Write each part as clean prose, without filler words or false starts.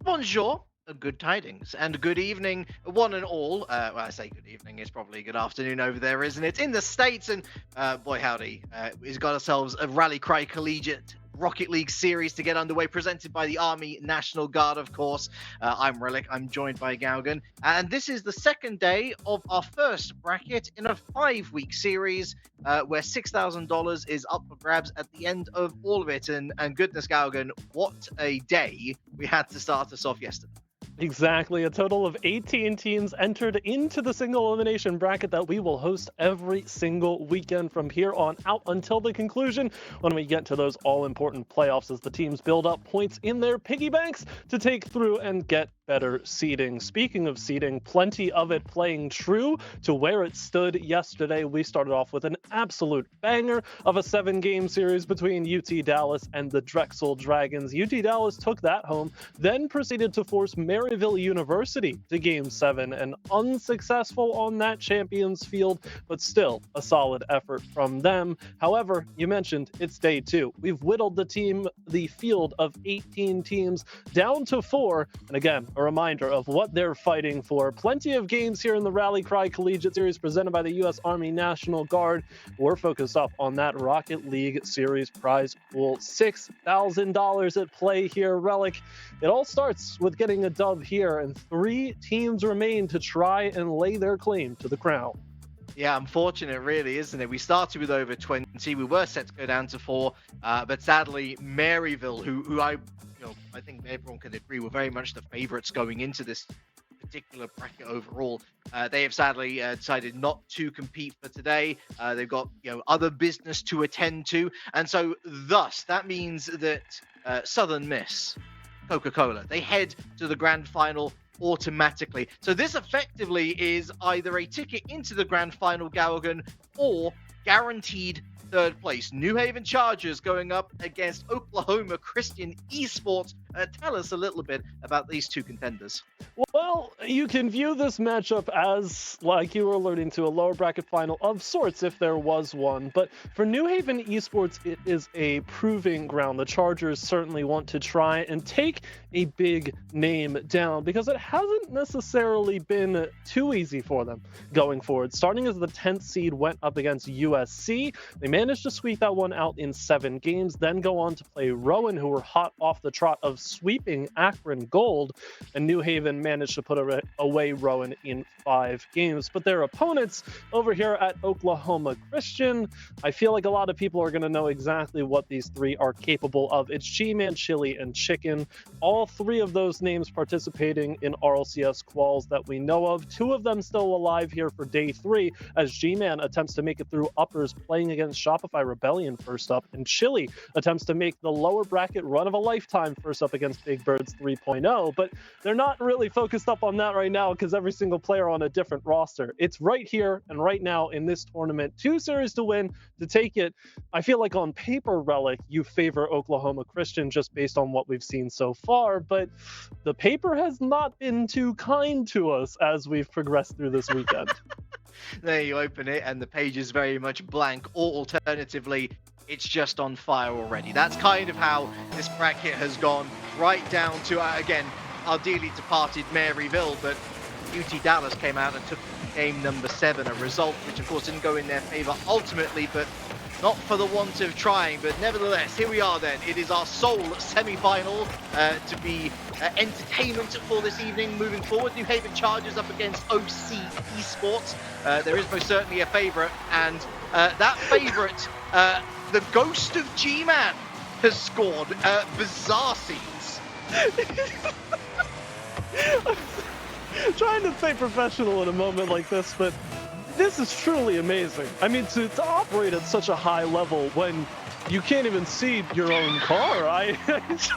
Bonjour, good tidings, and good evening, one and all. Well, I say good evening, it's probably good afternoon over there, isn't it? In the States, and boy howdy, we've got ourselves a Rally Cry Collegiate Rocket League series to get underway, presented by the Army National Guard, of course. I'm Relic, I'm joined by Galgan, and this is the second day of our first bracket in a 5-week series where $6,000 is up for grabs at the end of all of it. And goodness, Galgan, what a day we had to start us off yesterday. Exactly. A total of 18 teams entered into the single elimination bracket that we will host every single weekend from here on out until the conclusion, when we get to those all-important playoffs as the teams build up points in their piggy banks to take through and get better seeding. Speaking of seeding, plenty of it playing true to where it stood yesterday. We started off with an absolute banger of a 7-game series between UT Dallas and the Drexel Dragons. UT Dallas took that home, then proceeded to force Maryville University to Game 7, and unsuccessful on that champions field, but still a solid effort from them. However, you mentioned it's day 2. We've whittled the field of 18 teams down to 4, and again, a reminder of what they're fighting for. Plenty of games here in the Rally Cry Collegiate Series presented by the U.S. Army National Guard. We're focused up on that Rocket League Series prize pool. $6,000 at play here, Relic. It all starts with getting a dub here, and 3 teams remain to try and lay their claim to the crown. Yeah, unfortunate, really, isn't it? We started with over 20. We were set to go down to 4, but sadly, Maryville, who I think everyone can agree were very much the favourites going into this particular bracket overall. They have sadly decided not to compete for today. They've got other business to attend to, and so thus that means that Southern Miss, Coca-Cola, they head to the grand final automatically. So this effectively is either a ticket into the grand final, Galgan, or guaranteed third place. New Haven Chargers going up against Oklahoma Christian Esports. Tell us a little bit about these two contenders. Well, you can view this matchup as, like you were alluding to, a lower bracket final of sorts if there was one. But for New Haven Esports, it is a proving ground. The Chargers certainly want to try and take a big name down because it hasn't necessarily been too easy for them going forward. Starting as the 10th seed went up against USC, they managed to squeak that one out in 7 games, then go on to play Rowan, who were hot off the trot of sweeping Akron Gold, and New Haven managed to put away Rowan in 5 games. But their opponents over here at Oklahoma Christian, I feel like a lot of people are going to know exactly what these 3 are capable of. It's G-Man, Chili, and Chicken. All 3 of those names participating in RLCS quals that we know of. 2 of them still alive here for day 3, as G-Man attempts to make it through uppers playing against Shopify Rebellion first up, and Chili attempts to make the lower bracket run of a lifetime first up against Big Birds 3.0, but they're not really focused up on that right now because every single player on a different roster. It's right here and right now in this tournament. 2 series to win to take it. I feel like on paper, Relic, you favor Oklahoma Christian just based on what we've seen so far, but the paper has not been too kind to us as we've progressed through this weekend. There you open it, and the page is very much blank, or alternatively, it's just on fire already. That's kind of how this bracket has gone, right down to, again, our dearly departed Maryville, but UT Dallas came out and took game number 7, a result which, of course, didn't go in their favour ultimately, but not for the want of trying. But nevertheless, here we are then. It is our sole semi-final to be entertainment for this evening moving forward. New Haven Chargers up against OC Esports. There is most certainly a favourite, and that favourite, the ghost of G-Man, has scored bizarre scenes. Trying to stay professional in a moment like this, but this is truly amazing. I mean, to operate at such a high level when you can't even see your own car, I just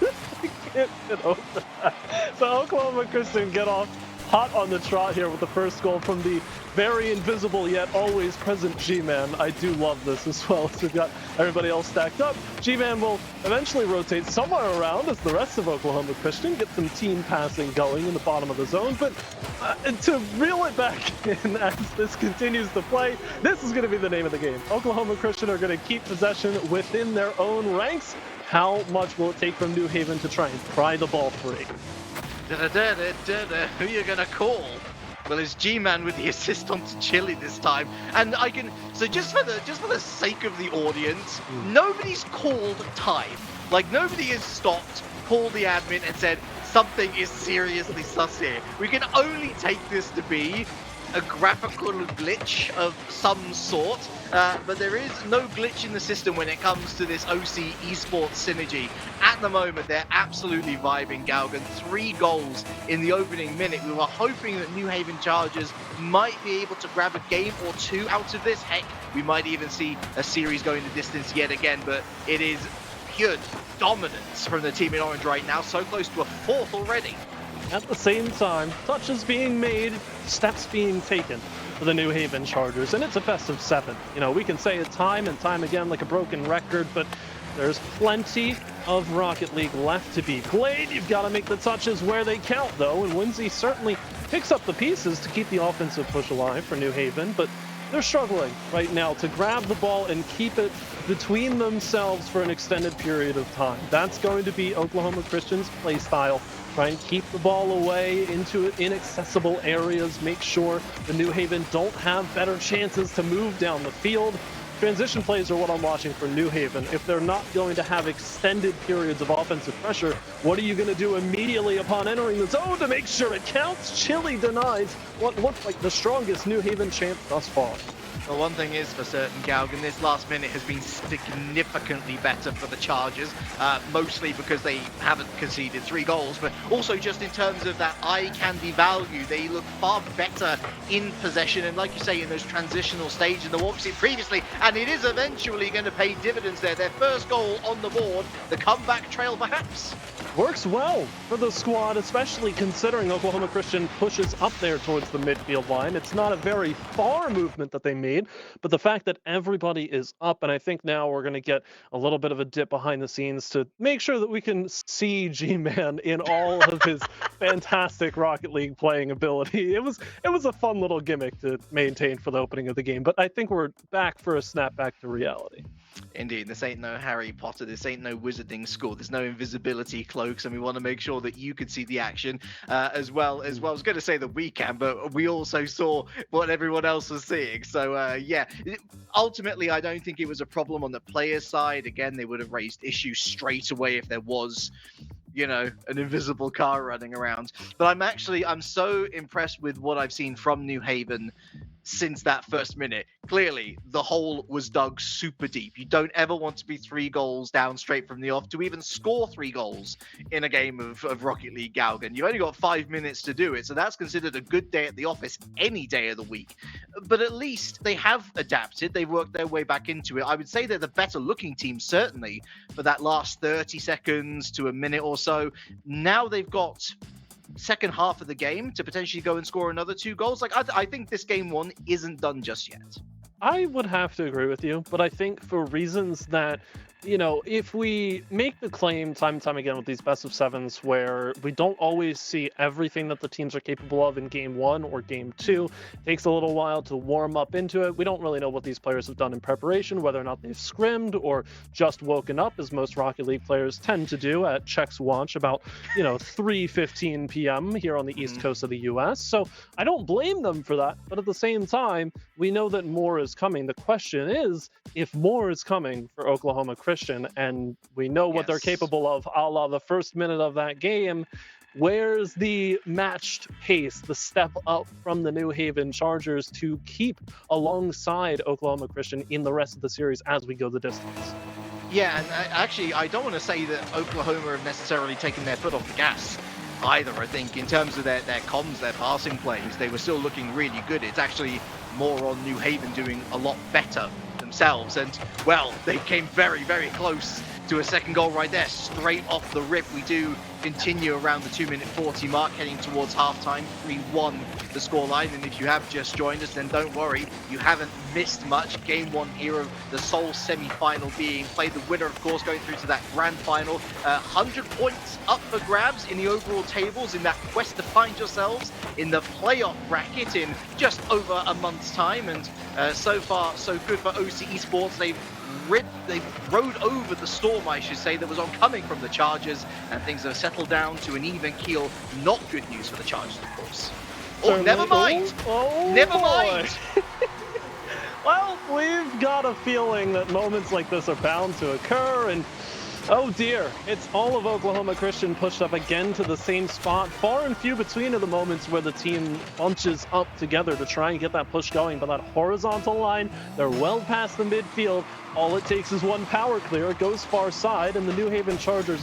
can't get over that. So Oklahoma Christian get off hot on the trot here with the first goal from the very invisible yet always present G-Man. I do love this as well. So we've got everybody else stacked up. G-Man will eventually rotate somewhere around as the rest of Oklahoma Christian get some team passing going in the bottom of the zone. But to reel it back in as this continues to play, this is going to be the name of the game. Oklahoma Christian are going to keep possession within their own ranks. How much will it take from New Haven to try and pry the ball free? Who are you going to call? Well, it's G-Man with the assist onto Chili this time. And I can... So just for the sake of the audience, nobody's called time. Like, nobody has stopped, called the admin and said, something is seriously sus here. We can only take this to be a graphical glitch of some sort, but there is no glitch in the system when it comes to this OC esports synergy. At the moment, they're absolutely vibing, Galgan. 3 goals in the opening minute. We were hoping that New Haven Chargers might be able to grab a game or 2 out of this. Heck, we might even see a series going the distance yet again, but it is pure dominance from the team in orange right now, so close to a 4th already. At the same time, touches being made, steps being taken for the New Haven Chargers, and it's a best of 7. You know, we can say it time and time again like a broken record, but there's plenty of Rocket League left to be played. You've got to make the touches where they count, though, and Winsey certainly picks up the pieces to keep the offensive push alive for New Haven, but they're struggling right now to grab the ball and keep it between themselves for an extended period of time. That's going to be Oklahoma Christian's play style. Try and keep the ball away into inaccessible areas. Make sure the New Haven don't have better chances to move down the field. Transition plays are what I'm watching for New Haven. If they're not going to have extended periods of offensive pressure, what are you going to do immediately upon entering the zone to make sure it counts? Chili denies what looked like the strongest New Haven chance thus far. Well, one thing is for certain, Galgan, this last minute has been significantly better for the Chargers, mostly because they haven't conceded 3 goals, but also just in terms of that eye candy value, they look far better in possession, and like you say, in those transitional stages than what we've seen previously, and it is eventually going to pay dividends there. Their first goal on the board, the comeback trail perhaps. Works well for the squad, especially considering Oklahoma Christian pushes up there towards the midfield line. It's not a very far movement that they made, but the fact that everybody is up, and I think now we're going to get a little bit of a dip behind the scenes to make sure that we can see G-Man in all of his fantastic Rocket League playing ability. It was a fun little gimmick to maintain for the opening of the game, but I think we're back for a snap back to reality. Indeed, this ain't no Harry Potter, this ain't no wizarding school, there's no invisibility cloaks, and we want to make sure that you could see the action as well. I was going to say that we can, but we also saw what everyone else was seeing. So yeah, ultimately I don't think it was a problem on the players' side. Again, they would have raised issues straight away if there was, you know, an invisible car running around. But I'm so impressed with what I've seen from New Haven since that first minute. Clearly, the hole was dug super deep. You don't ever want to be 3 goals down straight from the off to even score 3 goals in a game of Rocket League, Galgan. You've only got 5 minutes to do it, so that's considered a good day at the office any day of the week. But at least they have adapted. They've worked their way back into it. I would say they're the better looking team, certainly, for that last 30 seconds to a minute or so. Now they've got second half of the game to potentially go and score another 2 goals. Like, I think this game 1 isn't done just yet. I would have to agree with you, but I think for reasons that, you know, if we make the claim time and time again with these best of 7s where we don't always see everything that the teams are capable of in game 1 or game 2, it takes a little while to warm up into it. We don't really know what these players have done in preparation, whether or not they've scrimmed or just woken up, as most Rocket League players tend to do at Check's launch about, 3:15 p.m. here on the East Coast of the U.S. So I don't blame them for that, but at the same time, we know that more is coming. The question is, if more is coming for Oklahoma Christian, and we know what they're capable of, a la the first minute of that game, where's the matched pace, the step up from the New Haven Chargers to keep alongside Oklahoma Christian in the rest of the series as we go the distance? Yeah, and actually, I don't want to say that Oklahoma have necessarily taken their foot off the gas either. I think in terms of their comms, their passing plays, they were still looking really good. It's actually more on New Haven doing a lot better themselves, and well, they came very, very close to a second goal right there, straight off the rip. We do continue around the 2-minute 40 mark, heading towards halftime. 3-1 the scoreline, and if you have just joined us, then don't worry, you haven't missed much. Game 1 here of the sole semi-final being played. The winner, of course, going through to that grand final. 100 points up for grabs in the overall tables in that quest to find yourselves in the playoff bracket in just over a month's time. And so far, so good for OC Esports. They've rode over the storm, I should say, that was oncoming from the Chargers, and things have settled down to an even keel. Not good news for the Chargers, of course. Oh, never mind. Never mind. Well, we've got a feeling that moments like this are bound to occur, and oh dear, it's all of Oklahoma Christian pushed up again to the same spot. Far and few between are the moments where the team bunches up together to try and get that push going, but that horizontal line, they're well past the midfield. All it takes is one power clear. It goes far side, and the New Haven Chargers,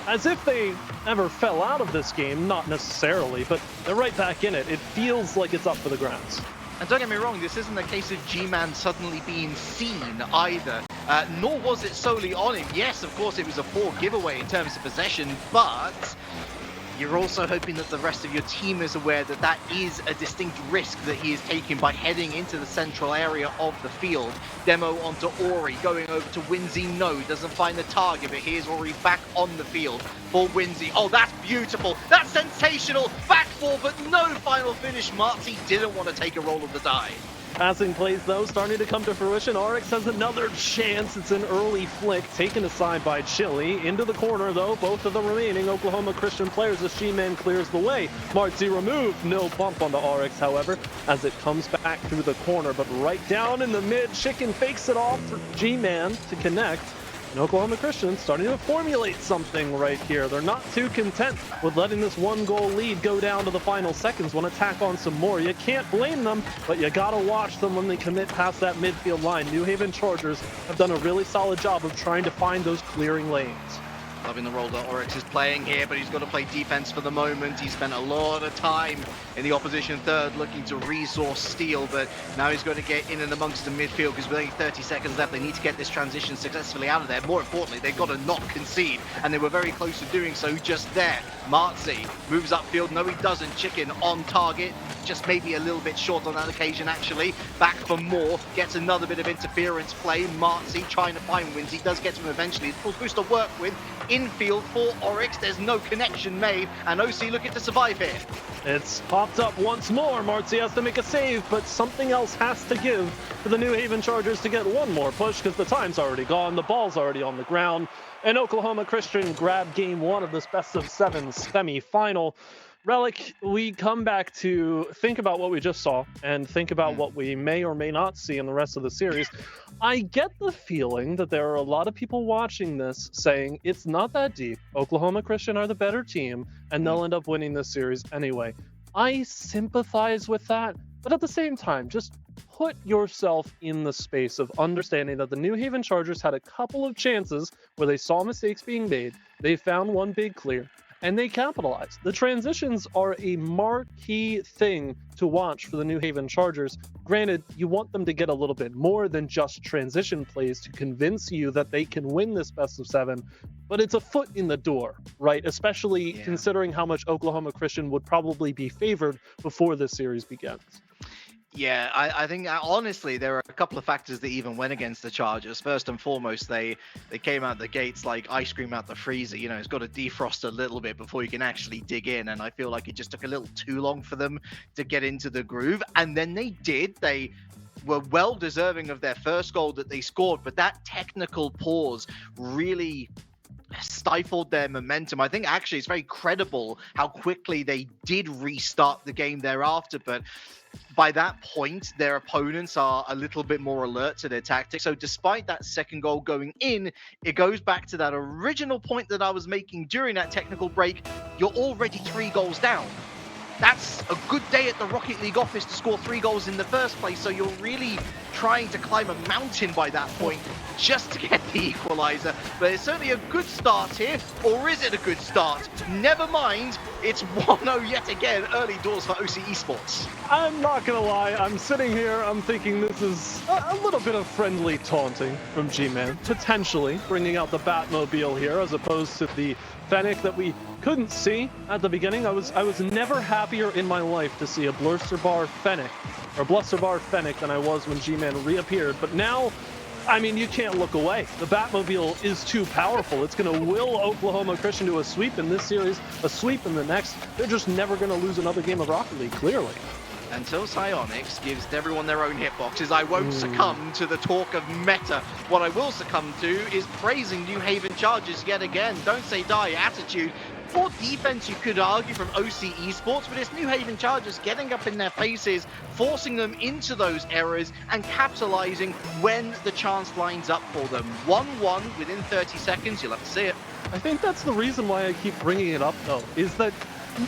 as if they ever fell out of this game, not necessarily, but they're right back in it. It feels like it's up for the grabs. And don't get me wrong, this isn't a case of G-Man suddenly being seen either, nor was it solely on him. Yes, of course, it was a poor giveaway in terms of possession, but you're also hoping that the rest of your team is aware that that is a distinct risk that he is taking by heading into the central area of the field. Demo onto Ori, going over to Winsy. No, doesn't find the target, but here's Ori back on the field for Winsy. Oh, that's beautiful. That's sensational. Back four, but no final finish. Marty didn't want to take a roll of the die. Passing plays, though, starting to come to fruition. Oryx has another chance. It's an early flick, taken aside by Chili. Into the corner, though, both of the remaining Oklahoma Christian players as G-Man clears the way. Martzi removed. No bump onto Oryx, however, as it comes back through the corner. But right down in the mid, Chicken fakes it off for G-Man to connect. And Oklahoma Christian starting to formulate something right here. They're not too content with letting this 1-goal lead go down to the final seconds. Want to tack on some more. You can't blame them, but you got to watch them when they commit past that midfield line. New Haven Chargers have done a really solid job of trying to find those clearing lanes. Loving the role that Oryx is playing here, but he's got to play defense for the moment. He spent a lot of time in the opposition third looking to resource steal, but now he's going to get in and amongst the midfield because with only 30 seconds left, they need to get this transition successfully out of there. More importantly, they've got to not concede, and they were very close to doing so just there. Martzi moves upfield. No, he doesn't. Chicken on target. Just maybe a little bit short on that occasion, actually. Back for more. Gets another bit of interference play. Martzi trying to find wins. He does get to him eventually. It's full boost to work with. Infield for Oryx. There's no connection made, and OC looking to survive here. It's popped up once more. Martzi has to make a save, but something else has to give for the New Haven Chargers to get one more push because the time's already gone. The ball's already on the ground. And Oklahoma Christian grabbed game 1 of this best-of-7 semi-final. Relic, we come back to think about what we just saw and think about what we may or may not see in the rest of the series. I get the feeling that there are a lot of people watching this saying it's not that deep. Oklahoma Christian are the better team, and they'll end up winning this series anyway. I sympathize with that, but at the same time, just put yourself in the space of understanding that the New Haven Chargers had a couple of chances where they saw mistakes being made. They found one big clear, and they capitalized. The transitions are a marquee thing to watch for the New Haven Chargers. Granted, you want them to get a little bit more than just transition plays to convince you that they can win this best-of-7, but it's a foot in the door, right? Especially considering how much Oklahoma Christian would probably be favored before this series begins. Yeah, I think honestly there are a couple of factors that even went against the Chargers. First and foremost, they came out the gates like ice cream out the freezer. You know, it's got to defrost a little bit before you can actually dig in, and I feel like it just took a little too long for them to get into the groove. And then they did. They were well deserving of their first goal that they scored, but that technical pause really stifled their momentum. I think actually it's very credible how quickly they did restart the game thereafter, but by that point, their opponents are a little bit more alert to their tactics. So despite that second goal going in, it goes back to that original point that I was making during that technical break. You're already 3 goals down. That's a good day at the Rocket League office to score 3 goals in the first place. So you're really trying to climb a mountain by that point just to get the equalizer. But it's certainly a good start here, or is it a good start? Never mind, it's 1-0 yet again, early doors for OC Esports. I'm not gonna lie, I'm sitting here, I'm thinking this is a little bit of friendly taunting from G-Man, potentially bringing out the Batmobile here as opposed to the Fennec that we couldn't see at the beginning. I was never happier in my life to see a Blusterbar Fennec than I was when G-Man reappeared, but now, I mean, you can't look away. The Batmobile is too powerful. It's going to will Oklahoma Christian to a sweep in this series, a sweep in the next. They're just never going to lose another game of Rocket League, clearly. Until Psyonix gives everyone their own hitboxes, I won't succumb to the talk of meta. What I will succumb to is praising New Haven Chargers yet again. Don't say die attitude. Poor defense, you could argue, from OC Esports, but it's New Haven Chargers getting up in their faces, forcing them into those errors and capitalizing when the chance lines up for them. 1-1 within 30 seconds, you'll have to see it. I think that's the reason why I keep bringing it up, though, is that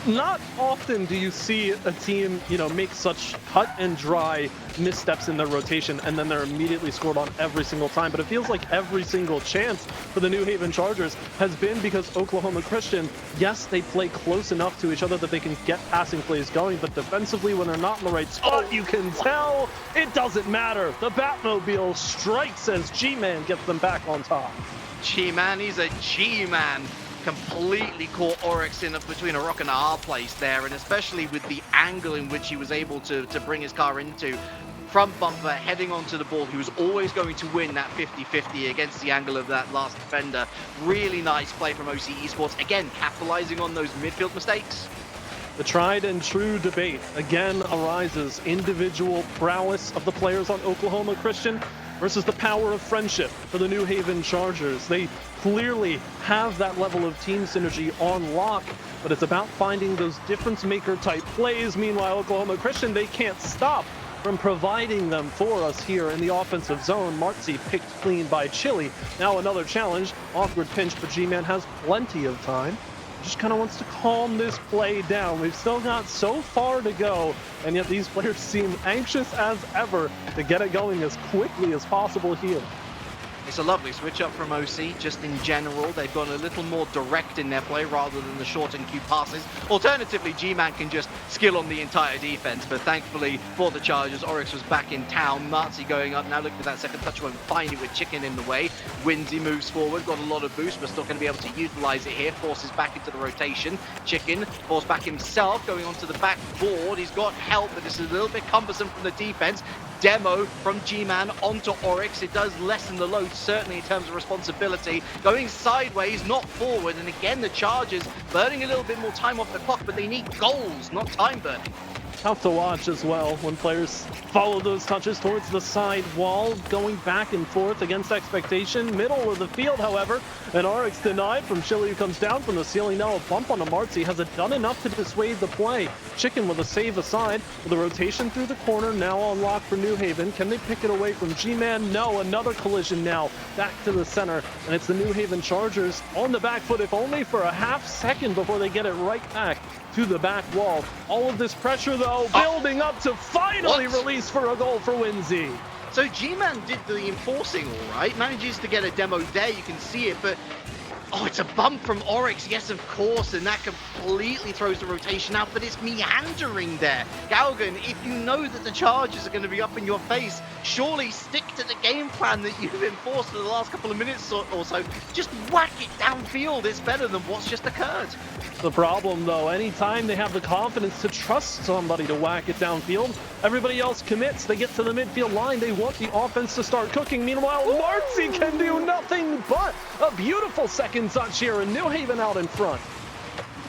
not often do you see a team, make such cut and dry missteps in their rotation and then they're immediately scored on every single time. But it feels like every single chance for the New Haven Chargers has been because Oklahoma Christian, yes, they play close enough to each other that they can get passing plays going, but defensively when they're not in the right spot, you can tell it doesn't matter. The Batmobile strikes as G-Man gets them back on top. G-Man, he's a G-Man. Completely caught Oryx in between a rock and a hard place there, and especially with the angle in which he was able to bring his car into. Front bumper heading onto the ball. He was always going to win that 50-50 against the angle of that last defender. Really nice play from OC Esports. Again, capitalizing on those midfield mistakes. The tried and true debate again arises. Individual prowess of the players on Oklahoma Christian versus the power of friendship for the New Haven Chargers. They clearly have that level of team synergy on lock, but it's about finding those difference maker type plays. Meanwhile, Oklahoma Christian, they can't stop from providing them for us here in the offensive zone. Martzi picked clean by Chili. Now another challenge. Awkward pinch, but G-Man has plenty of time. Just kind of wants to calm this play down. We've still got so far to go, and yet these players seem anxious as ever to get it going as quickly as possible here. It's a lovely switch up from OC. Just in general, they've gone a little more direct in their play rather than the short and cute passes. Alternatively, G-Man can just skill on the entire defense, but thankfully for the Chargers, Oryx was back in town. Marzi going up now, looking for that second touch, won't find it with Chicken in the way. Winsy moves forward, got a lot of boost, but still going to be able to utilize it here. Forces back into the rotation. Chicken forced back himself, going onto the back board. He's got help, but this is a little bit cumbersome from the defense. Demo from G-Man onto Oryx. It does lessen the load, certainly in terms of responsibility. Going sideways, not forward. And again, the Chargers burning a little bit more time off the clock, but they need goals, not time burning. Tough to watch as well when players follow those touches towards the side wall, going back and forth against expectation. Middle of the field, however, and Oryx denied from Chili, who comes down from the ceiling. Now a bump on Amartzi. Has it done enough to dissuade the play? Chicken with a save aside. With a rotation through the corner, now on lock for New Haven. Can they pick it away from G-Man? No, another collision now. Back to the center, and it's the New Haven Chargers on the back foot, if only for a half second before they get it right back to the back wall. All of this pressure, though, building up to finally release for a goal for Winsy. So G-Man did the enforcing all right, manages to get a demo there, you can see it, but oh, it's a bump from Oryx, yes, of course, and that completely throws the rotation out, but it's meandering there. Galgan, if you know that the Chargers are going to be up in your face, surely stick to the game plan that you've enforced for the last couple of minutes or so. Just whack it downfield. It's better than what's just occurred. The problem, though, anytime they have the confidence to trust somebody to whack it downfield, everybody else commits. They get to the midfield line. They want the offense to start cooking. Meanwhile, Martzi can do nothing but a beautiful second touch here, and New Haven out in front.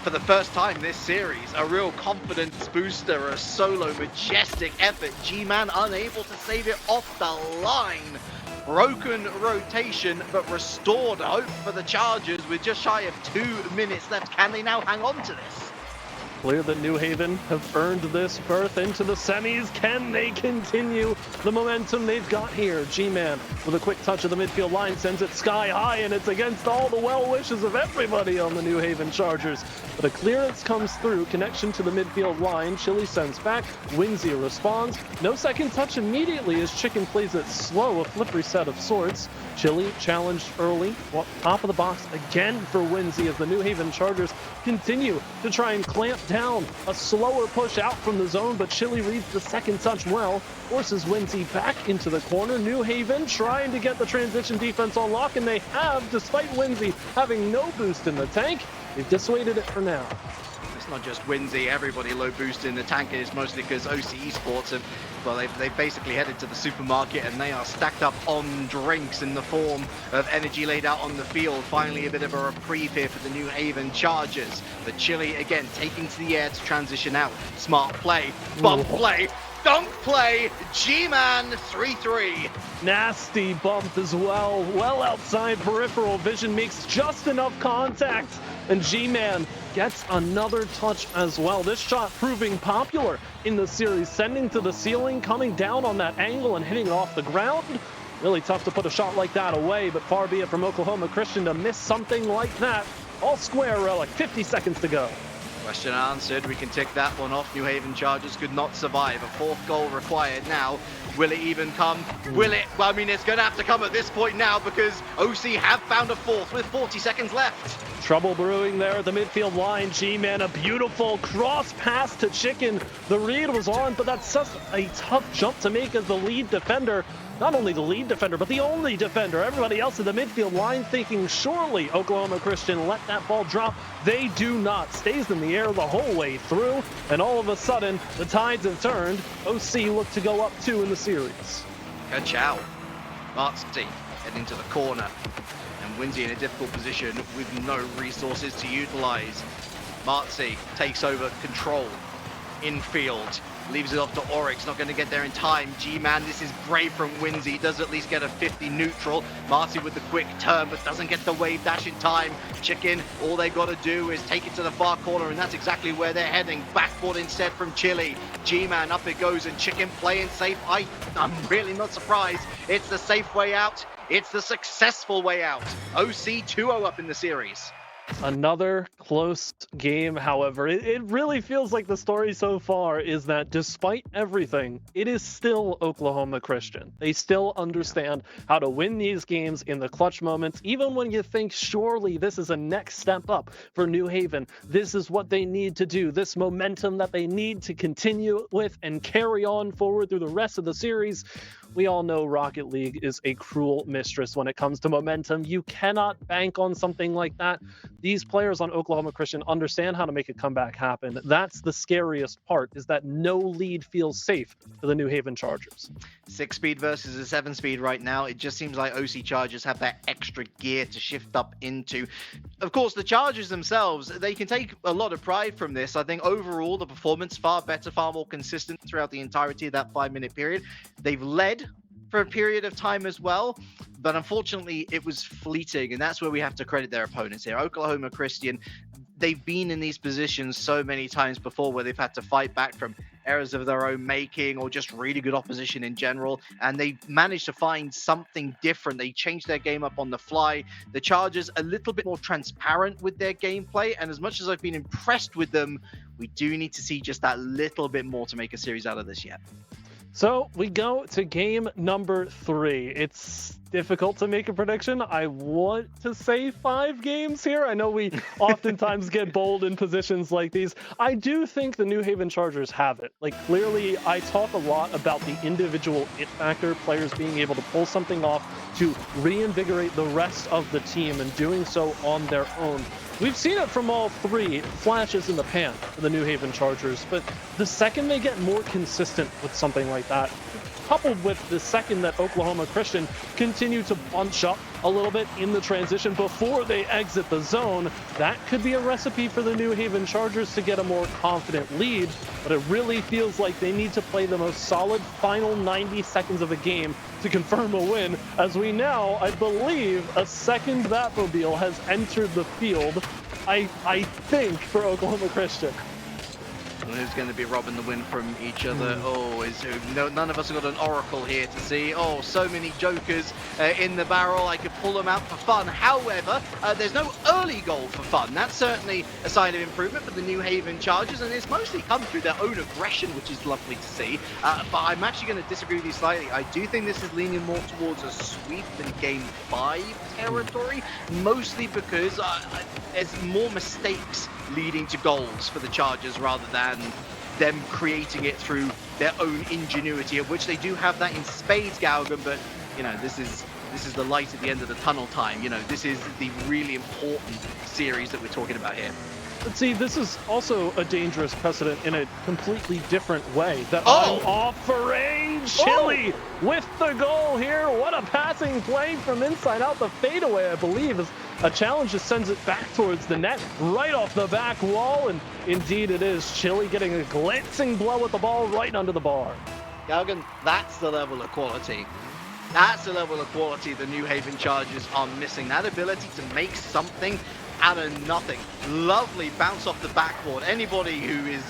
For the first time this series, a real confidence booster, a solo majestic effort. G-Man unable to save it off the line. Broken rotation, but restored hope for the Chargers with just shy of 2 minutes left. Can they now hang on to this? clear that New Haven have earned this berth into the semis. Can they continue the momentum they've got here? G-Man with a quick touch of the midfield line sends it sky high, and it's against all the well wishes of everybody on the New Haven Chargers. But a clearance comes through, connection to the midfield line. Chili sends back, Winsy responds. No second touch immediately as Chicken plays it slow, a flip reset of sorts. Chili challenged early, top of the box again for Winsy as the New Haven Chargers continue to try and clamp down. A slower push out from the zone, but Chili reads the second touch well, forces Winsy back into the corner. New Haven trying to get the transition defense on lock, and they have, despite Winsy having no boost in the tank. They've dissuaded it for now. It's not just Winsy, everybody low boost in the tank, and it's mostly because OC Esports have, well, they've basically headed to the supermarket and they are stacked up on drinks in the form of energy laid out on the field. Finally, a bit of a reprieve here for the New Haven Chargers. But Chili, again, taking to the air to transition out. Smart play, bump play, dunk play, G-Man 3-3. Nasty bump as well. Well outside peripheral vision, makes just enough contact. And G-Man gets another touch as well. This shot proving popular in the series, sending to the ceiling, coming down on that angle and hitting it off the ground. Really tough to put a shot like that away, but far be it from Oklahoma Christian to miss something like that. All square relic, 50 seconds to go. Question answered. We can tick that one off. New Haven Chargers could not survive. A fourth goal required now. Will it even come? Will it? Well, I mean, it's going to have to come at this point now because OC have found a fourth with 40 seconds left. Trouble brewing there at the midfield line. G-Man, a beautiful cross pass to Chicken. The read was on, but that's just a tough jump to make as the lead defender. Not only the lead defender, but the only defender. Everybody else in the midfield line thinking surely Oklahoma Christian let that ball drop. They do not. Stays in the air the whole way through. And all of a sudden, the tides have turned. OC look to go up 2 in the series. Ka-chow. Marty heading to the corner. And Winsy in a difficult position with no resources to utilize. Marty takes over control. Infield. Leaves it off to Oryx, not going to get there in time. G-Man, this is brave from Winsy. Does at least get a 50 neutral. Marty with the quick turn, but doesn't get the wave dash in time. Chicken, all they got to do is take it to the far corner, and that's exactly where they're heading. Backboard instead from Chili. G-Man, up it goes, and Chicken playing safe. I'm really not surprised. It's the safe way out. It's the successful way out. OC 2-0 up in the series. Another close game, however. It really feels like the story so far is that despite everything, it is still Oklahoma Christian. They still understand how to win these games in the clutch moments, even when you think surely this is a next step up for New Haven. This is what they need to do, this momentum that they need to continue with and carry on forward through the rest of the series. We all know Rocket League is a cruel mistress when it comes to momentum. You cannot bank on something like that. These players on Oklahoma Christian understand how to make a comeback happen. That's the scariest part, is that no lead feels safe to the New Haven Chargers. 6-speed versus a 7-speed right now. It just seems like OC Chargers have that extra gear to shift up into. Of course, the Chargers themselves, they can take a lot of pride from this. I think overall, the performance far better, far more consistent throughout the entirety of that 5-minute period. They've led for a period of time as well, but unfortunately it was fleeting, and that's where we have to credit their opponents here. Oklahoma Christian, they've been in these positions so many times before where they've had to fight back from errors of their own making or just really good opposition in general, and they managed to find something different. They changed their game up on the fly. The Chargers a little bit more transparent with their gameplay, and as much as I've been impressed with them, we do need to see just that little bit more to make a series out of this yet. So we go to game number 3. It's difficult to make a prediction. I want to say 5 games here. I know we oftentimes get bold in positions like these. I do think the New Haven Chargers have it. Like, clearly, I talk a lot about the individual it factor, players being able to pull something off to reinvigorate the rest of the team and doing so on their own. We've seen it from all 3 flashes in the pan for the New Haven Chargers, but the second they get more consistent with something like that, coupled with the second that Oklahoma Christian continue to bunch up a little bit in the transition before they exit the zone, that could be a recipe for the New Haven Chargers to get a more confident lead, but it really feels like they need to play the most solid final 90 seconds of a game to confirm a win, as we now, I believe, a second Batmobile has entered the field, I think, for Oklahoma Christian. Who's going to be robbing the win from each other? Oh, none of us have got an oracle here to see. Oh, so many jokers in the barrel. I could pull them out for fun. However, there's no early goal for fun. That's certainly a sign of improvement for the New Haven Chargers, and it's mostly come through their own aggression, which is lovely to see. But I'm actually going to disagree with you slightly. I do think this is leaning more towards a sweep than Game 5 territory, mostly because there's more mistakes leading to goals for the Chargers rather than them creating it through their own ingenuity, of which they do have that in spades, Galgan. But this is the light at the end of the tunnel time. This is the really important series that we're talking about here. But see, this is also a dangerous precedent in a completely different way. That Oh! Off for range, Chili with the goal here. What a passing play from inside out. The fadeaway, I believe, is a challenge that sends it back towards the net, right off the back wall. And indeed it is. Chili getting a glancing blow at the ball right under the bar. Galgan, that's the level of quality. That's the level of quality the New Haven Chargers are missing. That ability to make something out of nothing. Lovely bounce off the backboard. Anybody who is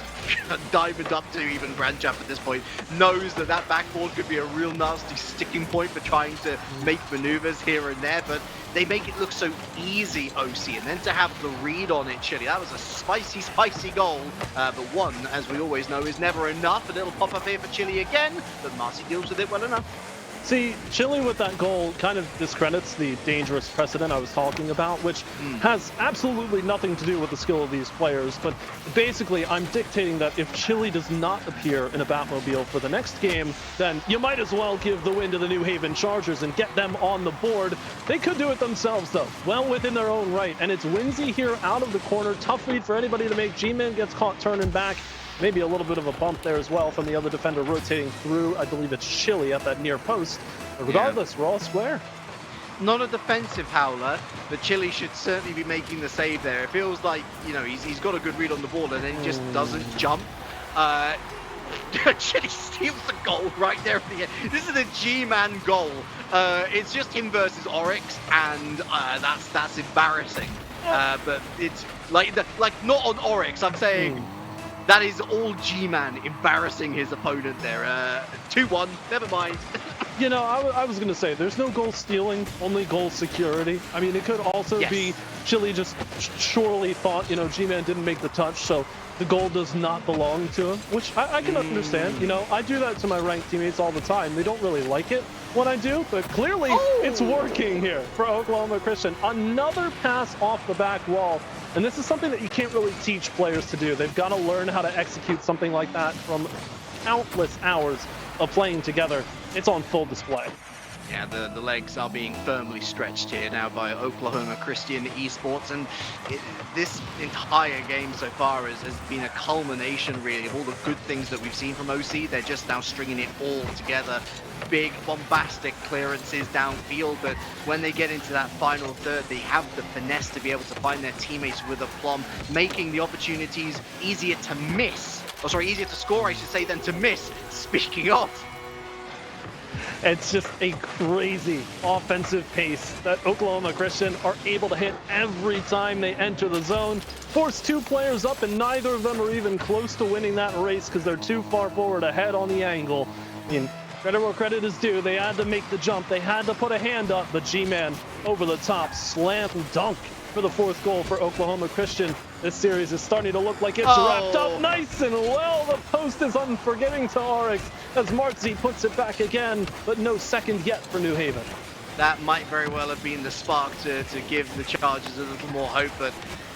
diamond up to even Grand Champ at this point knows that backboard could be a real nasty sticking point for trying to make maneuvers here and there, but they make it look so easy, OC, and then to have the read on it, Chili, that was a spicy goal, but one, as we always know, is never enough, and it'll pop up here for Chili again, but Marcy deals with it well enough. See, Chili with that goal kind of discredits the dangerous precedent I was talking about, which has absolutely nothing to do with the skill of these players. But basically, I'm dictating that if Chili does not appear in a Batmobile for the next game, then you might as well give the win to the New Haven Chargers and get them on the board. They could do it themselves, though, well within their own right. And it's Winsy here out of the corner. Tough read for anybody to make. G-Man gets caught turning back. Maybe a little bit of a bump there as well from the other defender rotating through. I believe it's Chili at that near post. But regardless, we're all square. Not a defensive howler, but Chili should certainly be making the save there. It feels like, he's got a good read on the ball and then he just doesn't jump. Chili steals the goal right there at the end. This is a G-Man goal. It's just him versus Oryx, and that's embarrassing. But it's like not on Oryx. I'm saying that is all G-Man embarrassing his opponent there. 2-1, never mind. I was going to say, there's no goal stealing, only goal security. I mean, it could also be Chili just surely thought, G-Man didn't make the touch, so the goal does not belong to him, which I can understand. I do that to my ranked teammates all the time. They don't really like it when I do, but clearly it's working here for Oklahoma Christian. Another pass off the back wall. And this is something that you can't really teach players to do. They've got to learn how to execute something like that from countless hours of playing together. It's on full display. Yeah, the legs are being firmly stretched here now by Oklahoma Christian Esports, and this entire game so far has been a culmination, really, of all the good things that we've seen from OC. They're just now stringing it all together. Big, bombastic clearances downfield, but when they get into that final third, they have the finesse to be able to find their teammates with aplomb, making the opportunities easier to miss. Oh, sorry, easier to score, I should say, than to miss. Speaking of. It's just a crazy offensive pace that Oklahoma Christian are able to hit every time they enter the zone. Force two players up, and neither of them are even close to winning that race because they're too far forward ahead on the angle. I mean, credit where credit is due. They had to make the jump. They had to put a hand up, but G-Man over the top, slam dunk for the fourth goal for Oklahoma Christian. This series is starting to look like it's wrapped up nice and well. The post is unforgiving to Oryx as Marzi puts it back again, but no second yet for New Haven. That might very well have been the spark to give the Chargers a little more hope, but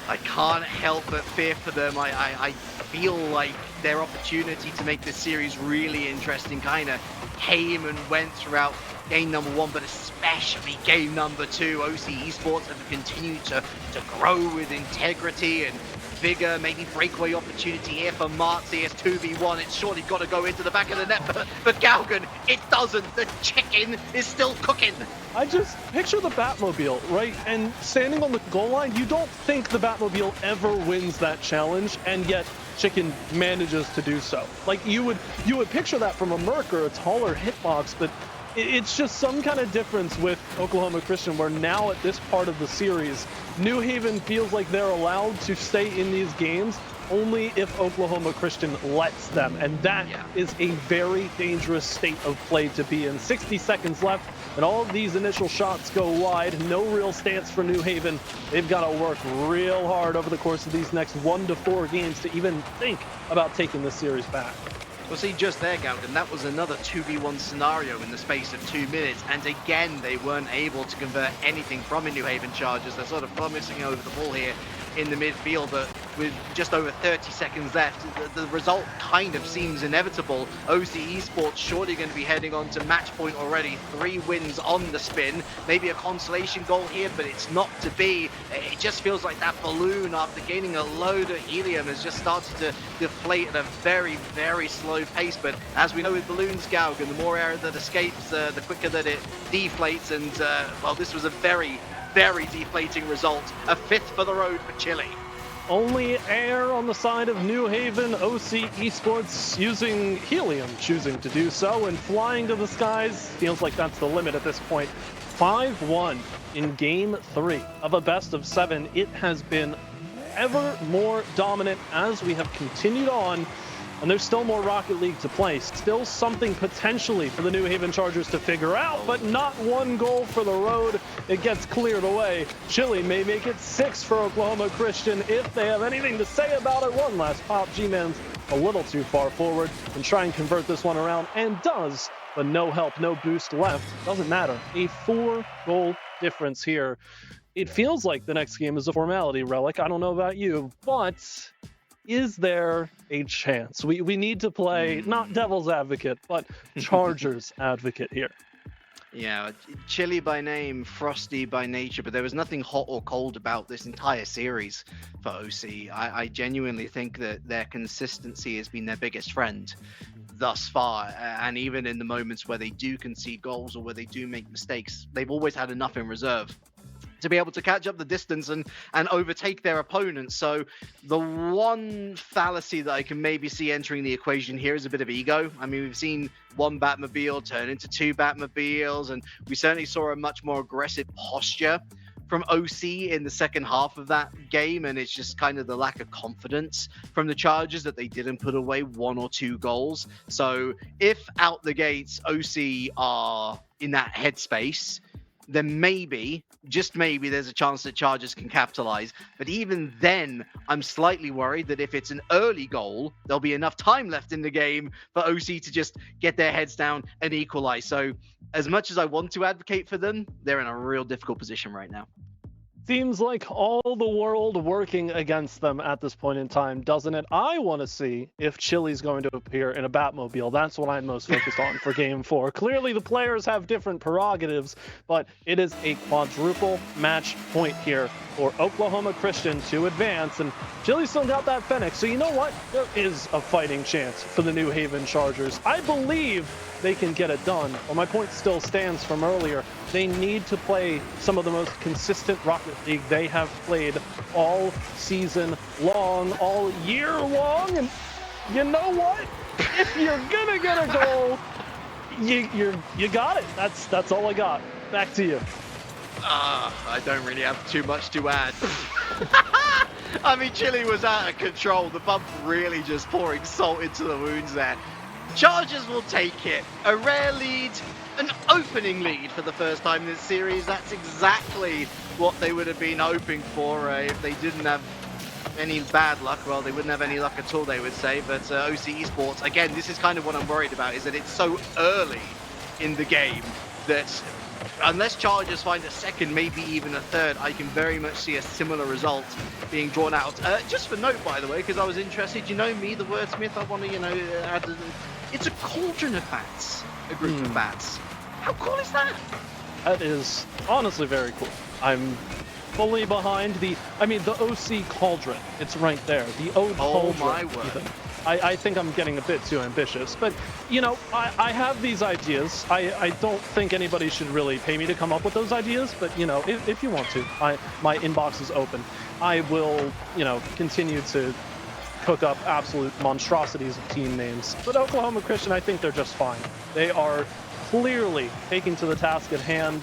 I can't help but fear for them. I feel like their opportunity to make this series really interesting kind of came and went throughout game number one, but especially game number two. OC Esports have continued to grow with integrity and vigor. Maybe breakaway opportunity here for Marzi. It's 2v1. It's surely got to go into the back of the net, but Galgan, it doesn't. The chicken is still cooking. I just picture the Batmobile, right? And standing on the goal line, you don't think the Batmobile ever wins that challenge, and yet Chicken manages to do so. Like, you would picture that from a Merc or a taller hitbox, but it's just some kind of difference with Oklahoma Christian, where now at this part of the series, New Haven feels like they're allowed to stay in these games only if Oklahoma Christian lets them. And that is a very dangerous state of play to be in. 60 seconds left, and all of these initial shots go wide. No real stance for New Haven. They've got to work real hard over the course of these next 1 to 4 games to even think about taking this series back. Well, see, just there, Galgan, that was another 2v1 scenario in the space of 2 minutes, and again, they weren't able to convert anything from the New Haven Chargers. They're sort of promising over the ball here in the midfield, but with just over 30 seconds left, the result kind of seems inevitable. OC Esports surely going to be heading on to match point already. 3 wins on the spin, maybe a consolation goal here, but it's not to be. It just feels like that balloon, after gaining a load of helium, has just started to deflate at a very, very slow pace. But as we know with balloons, Galgan, the more air that escapes, the quicker that it deflates, and well, this was a very, very deflating result. A 5th for the road for Chile. Only air on the side of New Haven. OC Esports using helium, choosing to do so, and flying to the skies. Feels like that's the limit at this point. 5-1 in game 3 of a best of 7. It has been ever more dominant as we have continued on. And there's still more Rocket League to play. Still something potentially for the New Haven Chargers to figure out, but not 1 goal for the road. It gets cleared away. Chile may make it 6 for Oklahoma Christian if they have anything to say about it. One last pop. G-Man's a little too far forward and try and convert this one around, and does, but no help, no boost left. Doesn't matter. A 4-goal difference here. It feels like the next game is a formality, Relic. I don't know about you, but is there a chance? We need to play not devil's advocate, but Chargers advocate here. Yeah, chilly by name, frosty by nature, but there was nothing hot or cold about this entire series for OC. I genuinely think that their consistency has been their biggest friend thus far, and even in the moments where they do concede goals or where they do make mistakes, they've always had enough in reserve to be able to catch up the distance and overtake their opponents. So the one fallacy that I can maybe see entering the equation here is a bit of ego. I mean, we've seen 1 Batmobile turn into 2 Batmobiles, and we certainly saw a much more aggressive posture from OC in the second half of that game, and it's just kind of the lack of confidence from the Chargers that they didn't put away 1 or 2 goals. So if out the gates OC are in that headspace, then maybe, just maybe, there's a chance that Chargers can capitalize. But even then, I'm slightly worried that if it's an early goal, there'll be enough time left in the game for OC to just get their heads down and equalize. So as much as I want to advocate for them, they're in a real difficult position right now. Seems like all the world working against them at this point in time, doesn't it? I want to see if Chile's going to appear in a Batmobile. That's what I'm most focused on for Game 4. Clearly, the players have different prerogatives, but it is a quadruple match point here for Oklahoma Christian to advance, and Chile still got that Phoenix. So you know what? There is a fighting chance for the New Haven Chargers. I believe they can get it done. Well, my point still stands from earlier. They need to play some of the most consistent Rocket League they have played all season long, all year long. And you know what? If you're gonna get a goal, you got it. That's all I got. Back to you. I don't really have too much to add. I mean, Chile was out of control. The bump really just pouring salt into the wounds there. Chargers will take it. A rare lead, an opening lead for the first time in this series. That's exactly what they would have been hoping for if they didn't have any bad luck. Well, they wouldn't have any luck at all, they would say. But OC Esports, again, this is kind of what I'm worried about, is that it's so early in the game that unless Chargers find a second, maybe even a third, I can very much see a similar result being drawn out. Just for note, by the way, because I was interested, you know me, the wordsmith, I want to, add, it's a cauldron of bats, a group of bats. How cool is that? That is honestly very cool. I'm fully behind the OC Cauldron. It's right there. The Ode Cauldron. Oh my word. Even. I think I'm getting a bit too ambitious, but you know, I have these ideas. I don't think anybody should really pay me to come up with those ideas, but you know, if you want to, my inbox is open. I will, you know, continue to cook up absolute monstrosities of team names. But Oklahoma Christian, I think they're just fine. They are clearly taking to the task at hand.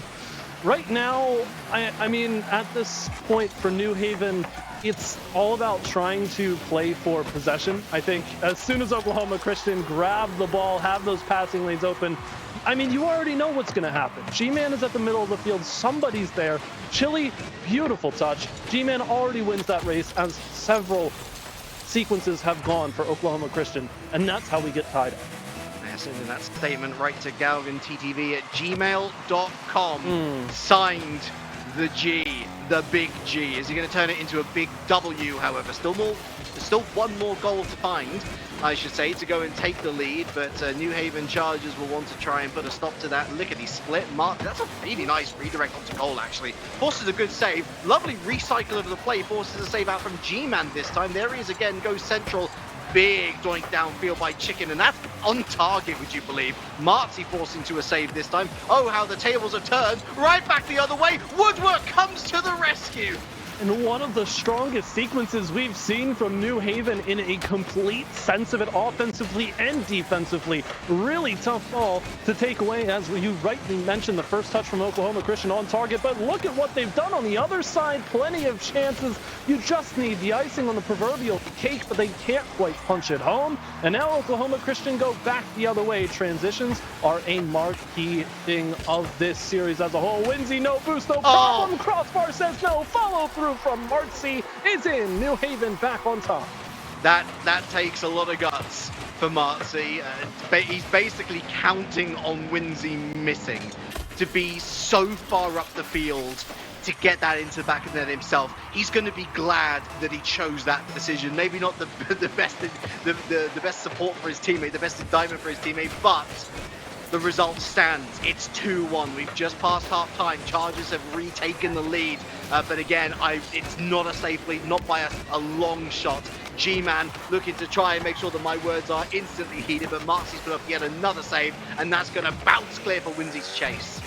Right now, I mean, at this point for New Haven, it's all about trying to play for possession. I think as soon as Oklahoma Christian grab the ball, have those passing lanes open, I mean, you already know what's going to happen. G-Man is at the middle of the field. Somebody's there. Chili, beautiful touch. G-Man already wins that race as several sequences have gone for Oklahoma Christian, and that's how we get tied up. Sending that statement right to galvinttv@gmail.com. Signed the G, the big G. Is he going to turn it into a big W, however? Still one more goal to find, I should say, to go and take the lead, but New Haven Chargers will want to try and put a stop to that lickety split. Mark, that's a really nice redirect onto goal, actually. Forces a good save. Lovely recycle of the play. Forces a save out from G-Man this time. There he is again, goes central. Big doink downfield by Chicken, and that's on target, would you believe? Martzi forced into a save this time. Oh, how the tables have turned. Right back the other way. Woodwork comes to the rescue. And one of the strongest sequences we've seen from New Haven in a complete sense of it, offensively and defensively. Really tough ball to take away, as you rightly mentioned, the first touch from Oklahoma Christian on target. But look at what they've done on the other side. Plenty of chances. You just need the icing on the proverbial cake, but they can't quite punch it home. And now Oklahoma Christian go back the other way. Transitions are a marquee thing of this series as a whole. Winsy, no boost, no problem. Crossbar says no. Follow through from Martzi is in. New Haven back on top. That takes a lot of guts for Martzi. He's basically counting on Winsy missing to be so far up the field to get that into the back of the net himself. He's going to be glad that he chose that decision. Maybe not the best support for his teammate, the best indictment for his teammate, but the result stands. It's 2-1. We've just passed half-time. Chargers have retaken the lead. But again, it's not a safe lead, not by a long shot. G-Man looking to try and make sure that my words are instantly heeded, but Marcy's put up yet another save, and that's going to bounce clear for Winsy's chase.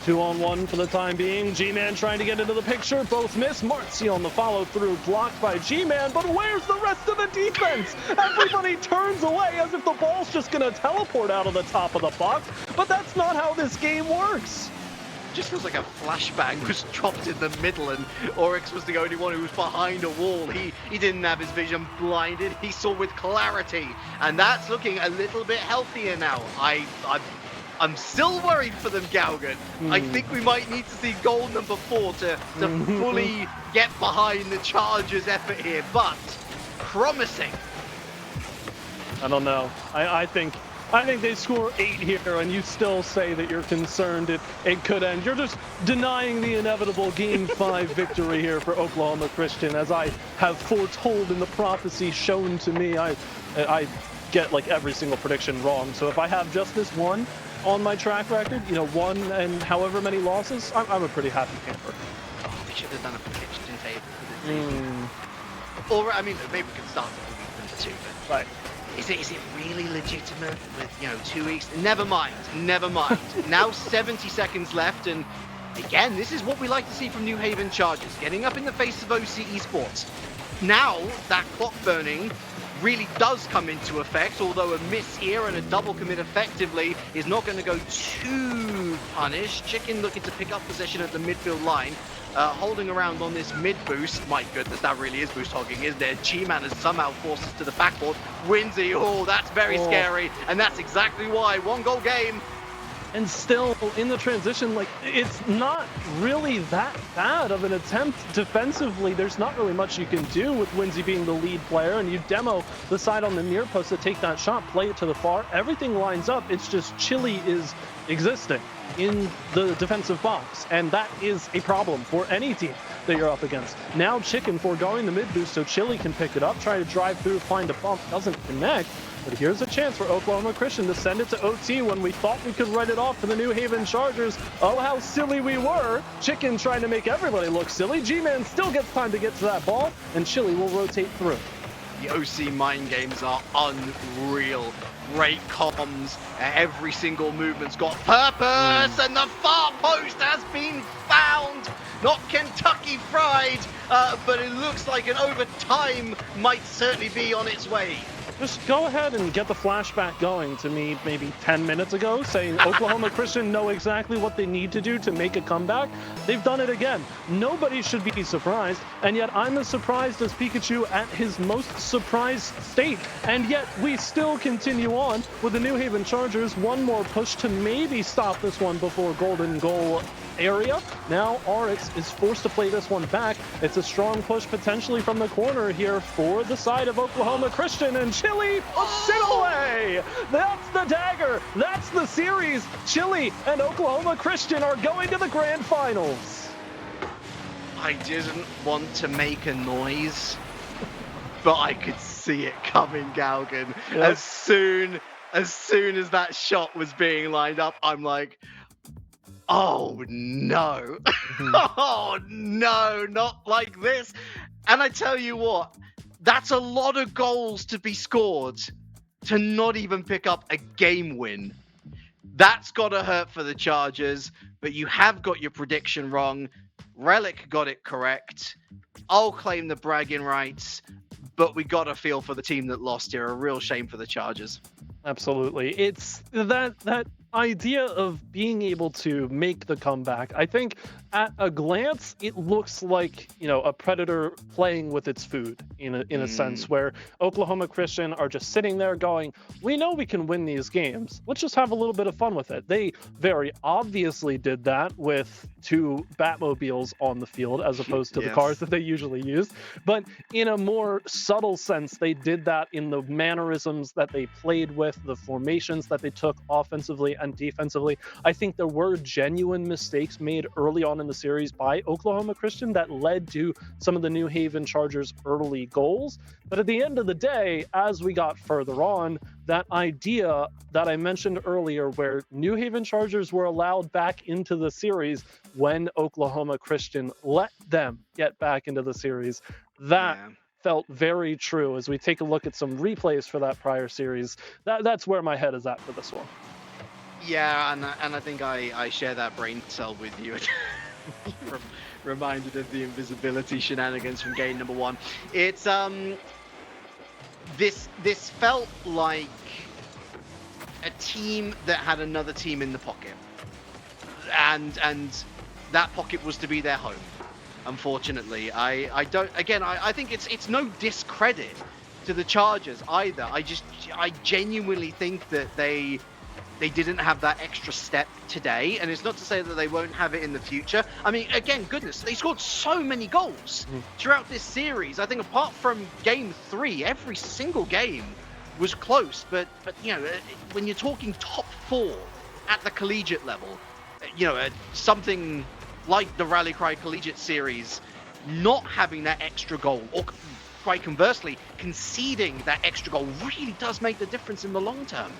2-on-1 for the time being. G-Man trying to get into the picture. Both miss. Marcy on the follow-through, blocked by G-Man, but where's the rest of the defense? Everybody turns away as if the ball's just going to teleport out of the top of the box, but that's not how this game works. Just feels like a flashbang was dropped in the middle, and Oryx was the only one who was behind a wall. He didn't have his vision blinded. He saw with clarity, and that's looking a little bit healthier now. I'm still worried for them, Galgan. I think we might need to see goal number 4 to fully get behind the Chargers' effort here, but promising. I don't know. I think they score 8 here, and you still say that you're concerned it could end. You're just denying the inevitable Game 5 victory here for Oklahoma Christian. As I have foretold in the prophecy shown to me, I get like every single prediction wrong. So if I have just this one on my track record, 1 and however many losses, I'm a pretty happy camper. Oh, we should have done a prediction table for this season. Or, I mean, maybe we could start at week number 2, but... Right. Is it really legitimate with 2 weeks? Never mind. Now 70 seconds left, and again, this is what we like to see from New Haven Chargers, getting up in the face of OC Esports. Now that clock burning really does come into effect, although a miss here and a double commit effectively is not going to go too punished. Chicken looking to pick up possession at the midfield line. Holding around on this mid boost. My goodness, that really is boost hogging, isn't it? G-Man has somehow forced us to the backboard. Winsy, that's very scary, and that's exactly why. 1-goal game. And still in the transition, it's not really that bad of an attempt defensively. There's not really much you can do with Winsy being the lead player, and you demo the side on the near post to take that shot, play it to the far. Everything lines up. It's just Chili is existing in the defensive box, and that is a problem for any team that you're up against. Now Chicken foregoing the mid boost so Chili can pick it up, try to drive through, find a bump, doesn't connect. But here's a chance for Oklahoma Christian to send it to OT when we thought we could write it off for the New Haven Chargers. Oh, how silly we were. Chicken trying to make everybody look silly. G-Man still gets time to get to that ball, and Chili will rotate through. The OC mind games are unreal. Great comms. Every single movement's got purpose, and the far post has been found. Not Kentucky Fried, but it looks like an overtime might certainly be on its way. Just go ahead and get the flashback going to me maybe 10 minutes ago, saying Oklahoma Christian know exactly what they need to do to make a comeback. They've done it again. Nobody should be surprised, and yet I'm as surprised as Pikachu at his most surprised state. And yet we still continue on with the New Haven Chargers. One more push to maybe stop this one before golden goal area. Now Oryx is forced to play this one back. It's a strong push potentially from the corner here for the side of Oklahoma Christian, and Chile puts it away. That's the dagger. That's the series. Chile and Oklahoma Christian are going to the grand finals. I didn't want to make a noise, but I could see it coming, Galgan. Yes. As soon as that shot was being lined up, I'm like, oh no. Oh no, not like this. And I tell you what, that's a lot of goals to be scored to not even pick up a game win. That's got to hurt for the Chargers, but you have got your prediction wrong. Relic got it correct. I'll claim the bragging rights, but we got to feel for the team that lost here. A real shame for the Chargers. Absolutely. It's that idea of being able to make the comeback. I think at a glance, it looks like, a predator playing with its food in a sense, where Oklahoma Christian are just sitting there going, we know we can win these games. Let's just have a little bit of fun with it. They very obviously did that with 2 Batmobiles on the field as opposed to the cars that they usually use. But in a more subtle sense, they did that in the mannerisms that they played with, the formations that they took offensively and defensively. I think there were genuine mistakes made early on in the series by Oklahoma Christian that led to some of the New Haven Chargers' early goals. But at the end of the day, as we got further on, that idea that I mentioned earlier where New Haven Chargers were allowed back into the series when Oklahoma Christian let them get back into the series, that felt very true. As we take a look at some replays for that prior series, that's where my head is at for this one. Yeah, and I think I share that brain cell with you. Reminded of the invisibility shenanigans from game number 1. It's this felt like a team that had another team in the pocket, and that pocket was to be their home. Unfortunately, I think it's no discredit to the Chargers either. I genuinely think that they didn't have that extra step today, and it's not to say that they won't have it in the future. I mean, again, goodness, they scored so many goals throughout this series. I think apart from game 3, every single game was close. But when you're talking top 4 at the collegiate level, something like the Rally Cry Collegiate series, not having that extra goal, or quite conversely, conceding that extra goal really does make the difference in the long term.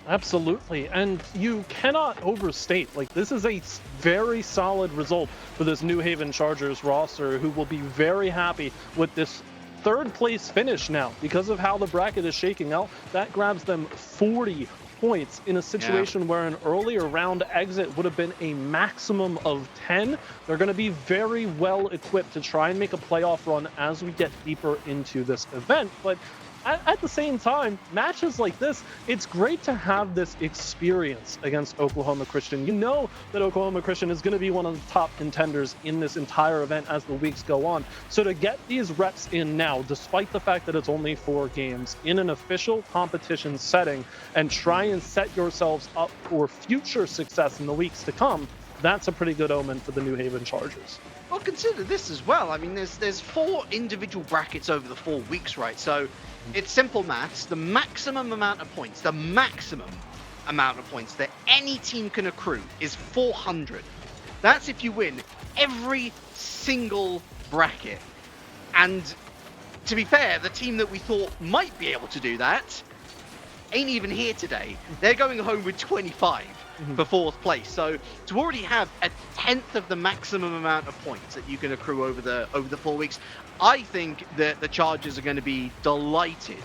Absolutely, and you cannot overstate, this is a very solid result for this New Haven Chargers roster, who will be very happy with this 3rd place finish now. Because of how the bracket is shaking out, that grabs them 40 points in a situation where an earlier round exit would have been a maximum of 10. They're going to be very well equipped to try and make a playoff run as we get deeper into this event. But at the same time, matches like this, it's great to have this experience against Oklahoma Christian. You know that Oklahoma Christian is going to be one of the top contenders in this entire event as the weeks go on. So to get these reps in now, despite the fact that it's only 4 games, in an official competition setting, and try and set yourselves up for future success in the weeks to come, that's a pretty good omen for the New Haven Chargers. Well, consider this as well. I mean, there's 4 individual brackets over the 4 weeks, right? So it's simple maths. The maximum amount of points that any team can accrue is 400. That's if you win every single bracket. And to be fair, the team that we thought might be able to do that ain't even here today. They're going home with 25 for 4th place. So to already have a 10th of the maximum amount of points that you can accrue over the 4 weeks, I think that the Chargers are going to be delighted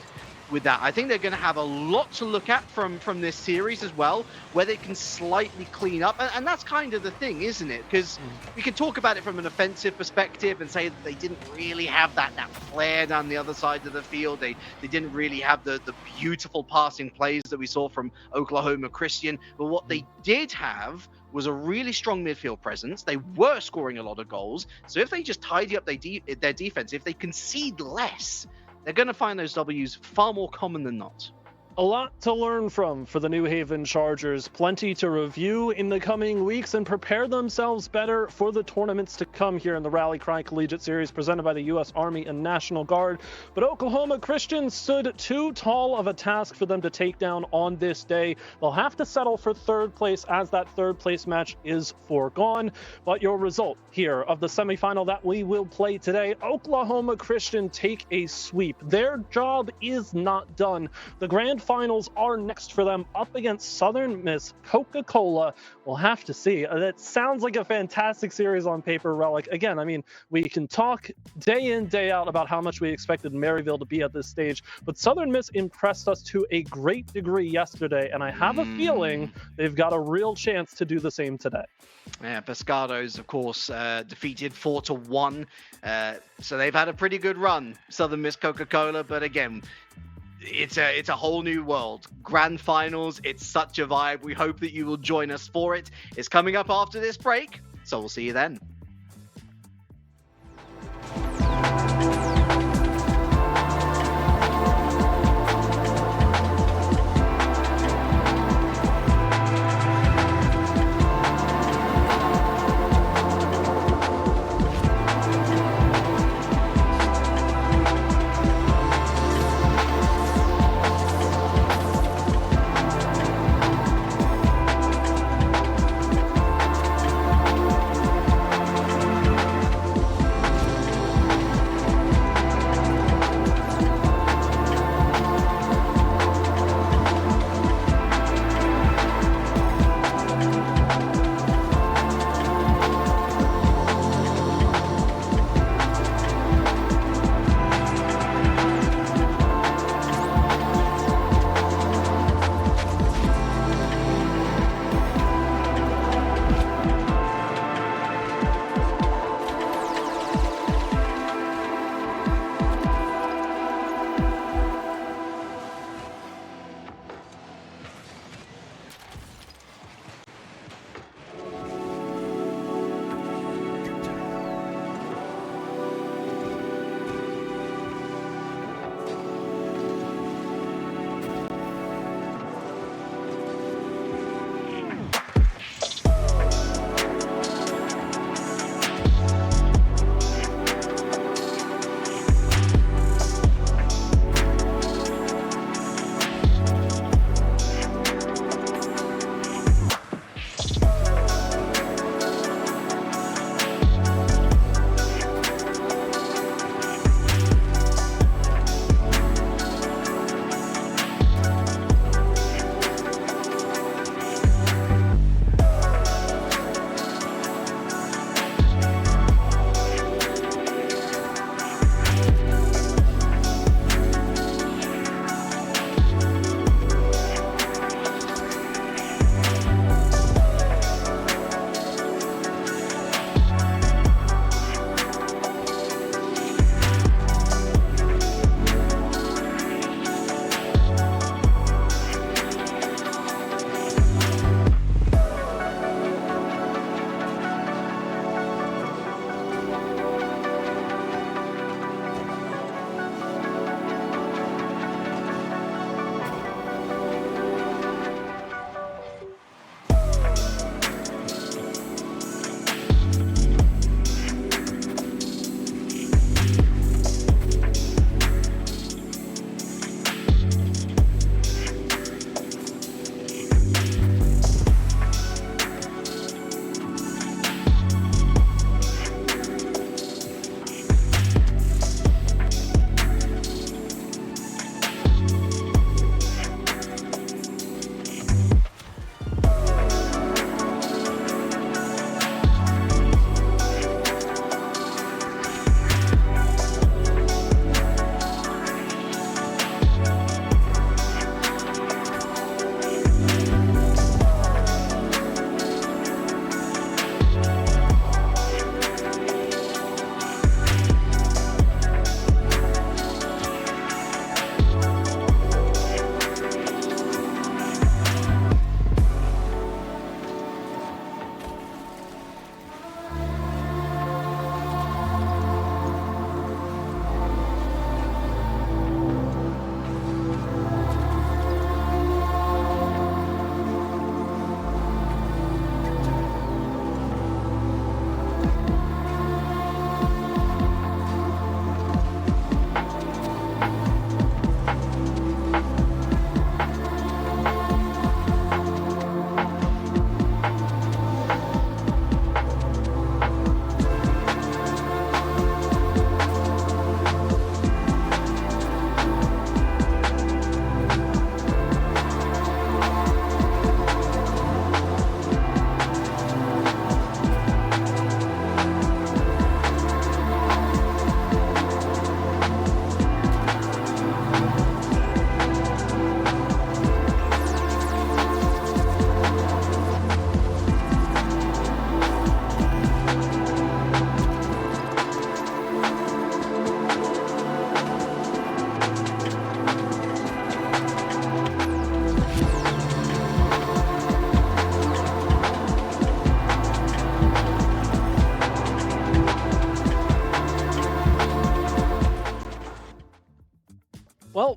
with that. I think they're going to have a lot to look at from this series as well, where they can slightly clean up. And that's kind of the thing, isn't it? Because we can talk about it from an offensive perspective and say that they didn't really have that flair down the other side of the field. They didn't really have the beautiful passing plays that we saw from Oklahoma Christian. But what they did have was a really strong midfield presence. They were scoring a lot of goals. So if they just tidy up their defense, if they concede less, they're going to find those W's far more common than not. A lot to learn from for the New Haven Chargers. Plenty to review in the coming weeks and prepare themselves better for the tournaments to come here in the Rally Cry Collegiate Series presented by the U.S. Army and National Guard. But Oklahoma Christian stood too tall of a task for them to take down on this day. They'll have to settle for third place as that third place match is foregone. But your result here of the semifinal that we will play today, Oklahoma Christian take a sweep. Their job is not done. The grand finals are next for them up against Southern Miss Coca-Cola. We'll have to see. That sounds like a fantastic series on paper, Relic. Again, I mean, we can talk day in, day out about how much we expected Maryville to be at this stage, but Southern Miss impressed us to a great degree yesterday, and I have a feeling they've got a real chance to do the same today. Yeah, Pescados, of course, defeated 4-1. So they've had a pretty good run, Southern Miss Coca-Cola, but again, it's a whole new world. Grand finals, it's such a vibe. We hope that you will join us for it. It's coming up after this break, so we'll see you then.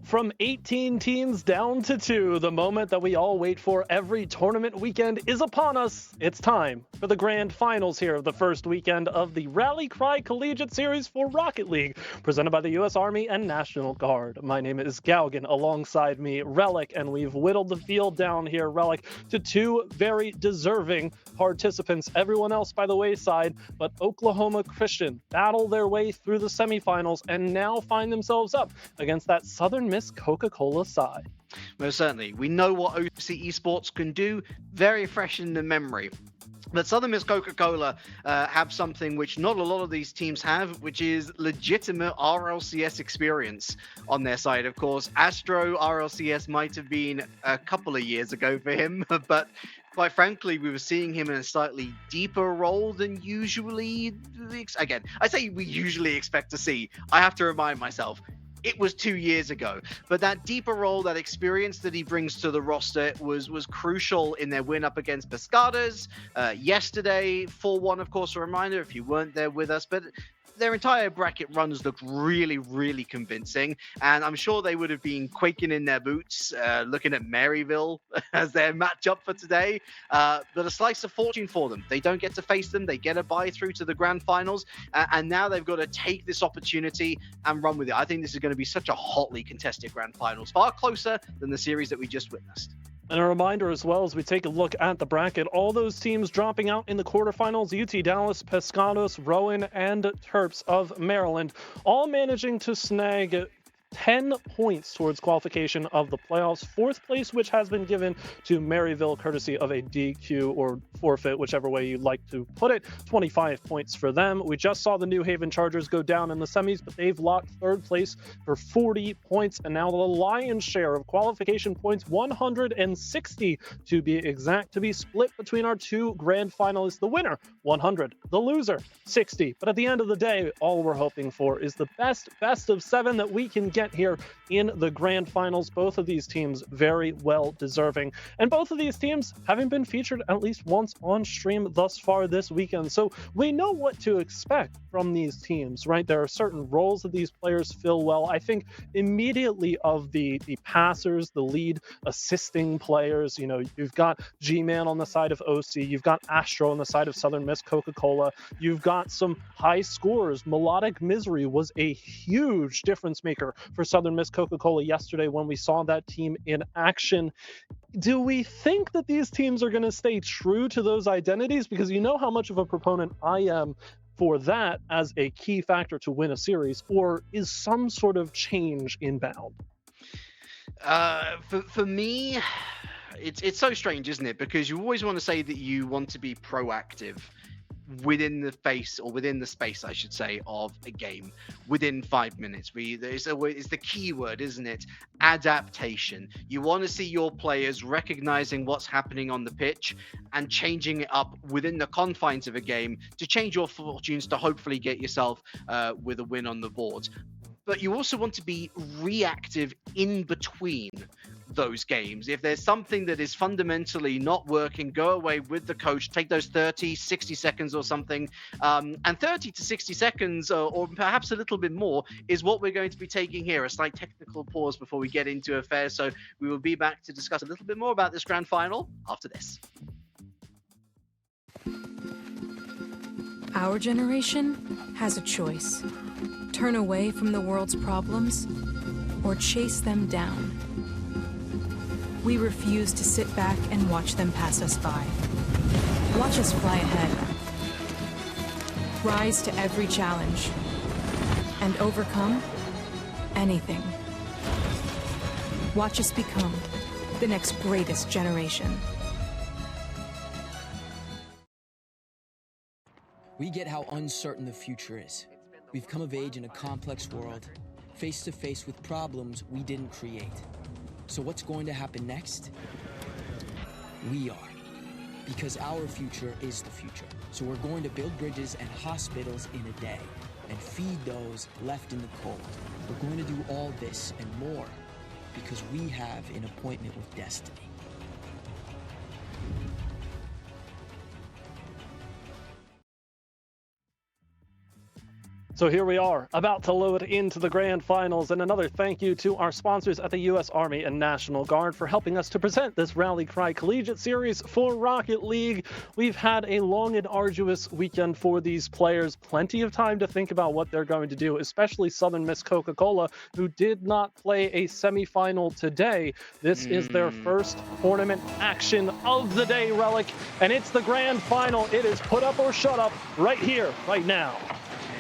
From 18 teams down to 2, the moment that we all wait for every tournament weekend is upon us. It's time for the grand finals here of the first weekend of the Rally Cry Collegiate Series for Rocket League, presented by the U.S. Army and National Guard. My name is Galgan, alongside me, Relic, and we've whittled the field down here, Relic, to 2 very deserving participants. Everyone else by the wayside, but Oklahoma Christian battle their way through the semifinals and now find themselves up against that Southern Miss Coca-Cola side. Most certainly. We know what OC Esports can do, very fresh in the memory. But Southern Miss Coca-Cola have something which not a lot of these teams have, which is legitimate RLCS experience on their side. Of course, Astro RLCS might have been a couple of years ago for him, but quite frankly, we were seeing him in a slightly deeper role than usually. Again, I say we usually expect to see. I have to remind myself, it was 2 years ago, but that deeper role, that experience that he brings to the roster was crucial in their win up against Pescados yesterday. 4-1, of course, a reminder if you weren't there with us, but their entire bracket runs looked really, really convincing, and I'm sure they would have been quaking in their boots looking at Maryville as their matchup for today. But a slice of fortune for them. They don't get to face them. They get a bye through to the grand finals, and now they've got to take this opportunity and run with it. I think this is going to be such a hotly contested grand finals, far closer than the series that we just witnessed. And a reminder as well, as we take a look at the bracket, all those teams dropping out in the quarterfinals, UT Dallas, Pescados, Rowan, and Terps of Maryland, all managing to snag 10 points towards qualification of the playoffs. 4th place, which has been given to Maryville courtesy of a DQ or forfeit, whichever way you'd like to put it. 25 points for them. We just saw the New Haven Chargers go down in the semis, but they've locked 3rd place for 40 points. And now the lion's share of qualification points, 160 to be exact, to be split between our 2 grand finalists. The winner, 100. The loser, 60. But at the end of the day, all we're hoping for is the best of 7 that we can get here in the grand finals. Both of these teams very well deserving, and both of these teams having been featured at least once on stream thus far this weekend, so we know what to expect from these teams, right? There are certain roles that these players fill well. I think immediately of the passers, the lead assisting players, you know, you've got G-Man on the side of OC, you've got Astro on the side of Southern Miss Coca-Cola, you've got some high scorers. Melodic Misery was a huge difference maker for Southern Miss Coca-Cola yesterday when we saw that team in action. Do we think that these teams are going to stay true to those identities? Because you know how much of a proponent I am for that as a key factor to win a series, or is some sort of change inbound? For me, it's so strange, isn't it? Because you always want to say that you want to be proactive within the space, I should say, of a game within 5 minutes. It's the key word, isn't it? Adaptation. You want to see your players recognizing what's happening on the pitch and changing it up within the confines of a game to change your fortunes to hopefully get yourself with a win on the board. But you also want to be reactive in between those games. If there's something that is fundamentally not working, go away with the coach, take those 30, 60 seconds or something. And 30 to 60 seconds, or perhaps a little bit more, is what we're going to be taking here. A slight technical pause before we get into affairs. So we will be back to discuss a little bit more about this grand final after this. Our generation has a choice. Turn away from the world's problems or chase them down. We refuse to sit back and watch them pass us by. Watch us fly ahead. Rise to every challenge and overcome anything. Watch us become the next greatest generation. We get how uncertain the future is. We've come of age in a complex world, face to face with problems we didn't create. So what's going to happen next? We are. Because our future is the future. So we're going to build bridges and hospitals in a day and feed those left in the cold. We're going to do all this and more because we have an appointment with destiny. So here we are, about to load into the grand finals, and another thank you to our sponsors at the U.S. Army and National Guard for helping us to present this Rally Cry Collegiate Series for Rocket League. We've had a long and arduous weekend for these players, plenty of time to think about what they're going to do, especially Southern Miss Coca-Cola, who did not play a semifinal today. This is their first tournament action of the day, Relic, and it's the grand final. It is put up or shut up right here, right now.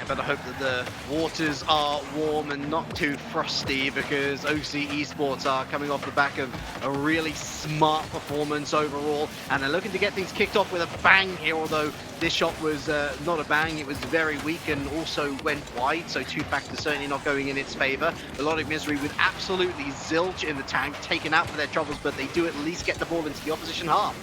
But I hope that the waters are warm and not too frosty, because OC Esports are coming off the back of a really smart performance overall, and they're looking to get things kicked off with a bang here, although this shot was not a bang. It was very weak and also went wide, so two factors certainly not going in its favor. A lot of misery with absolutely zilch in the tank, taken out for their troubles, but they do at least get the ball into the opposition half.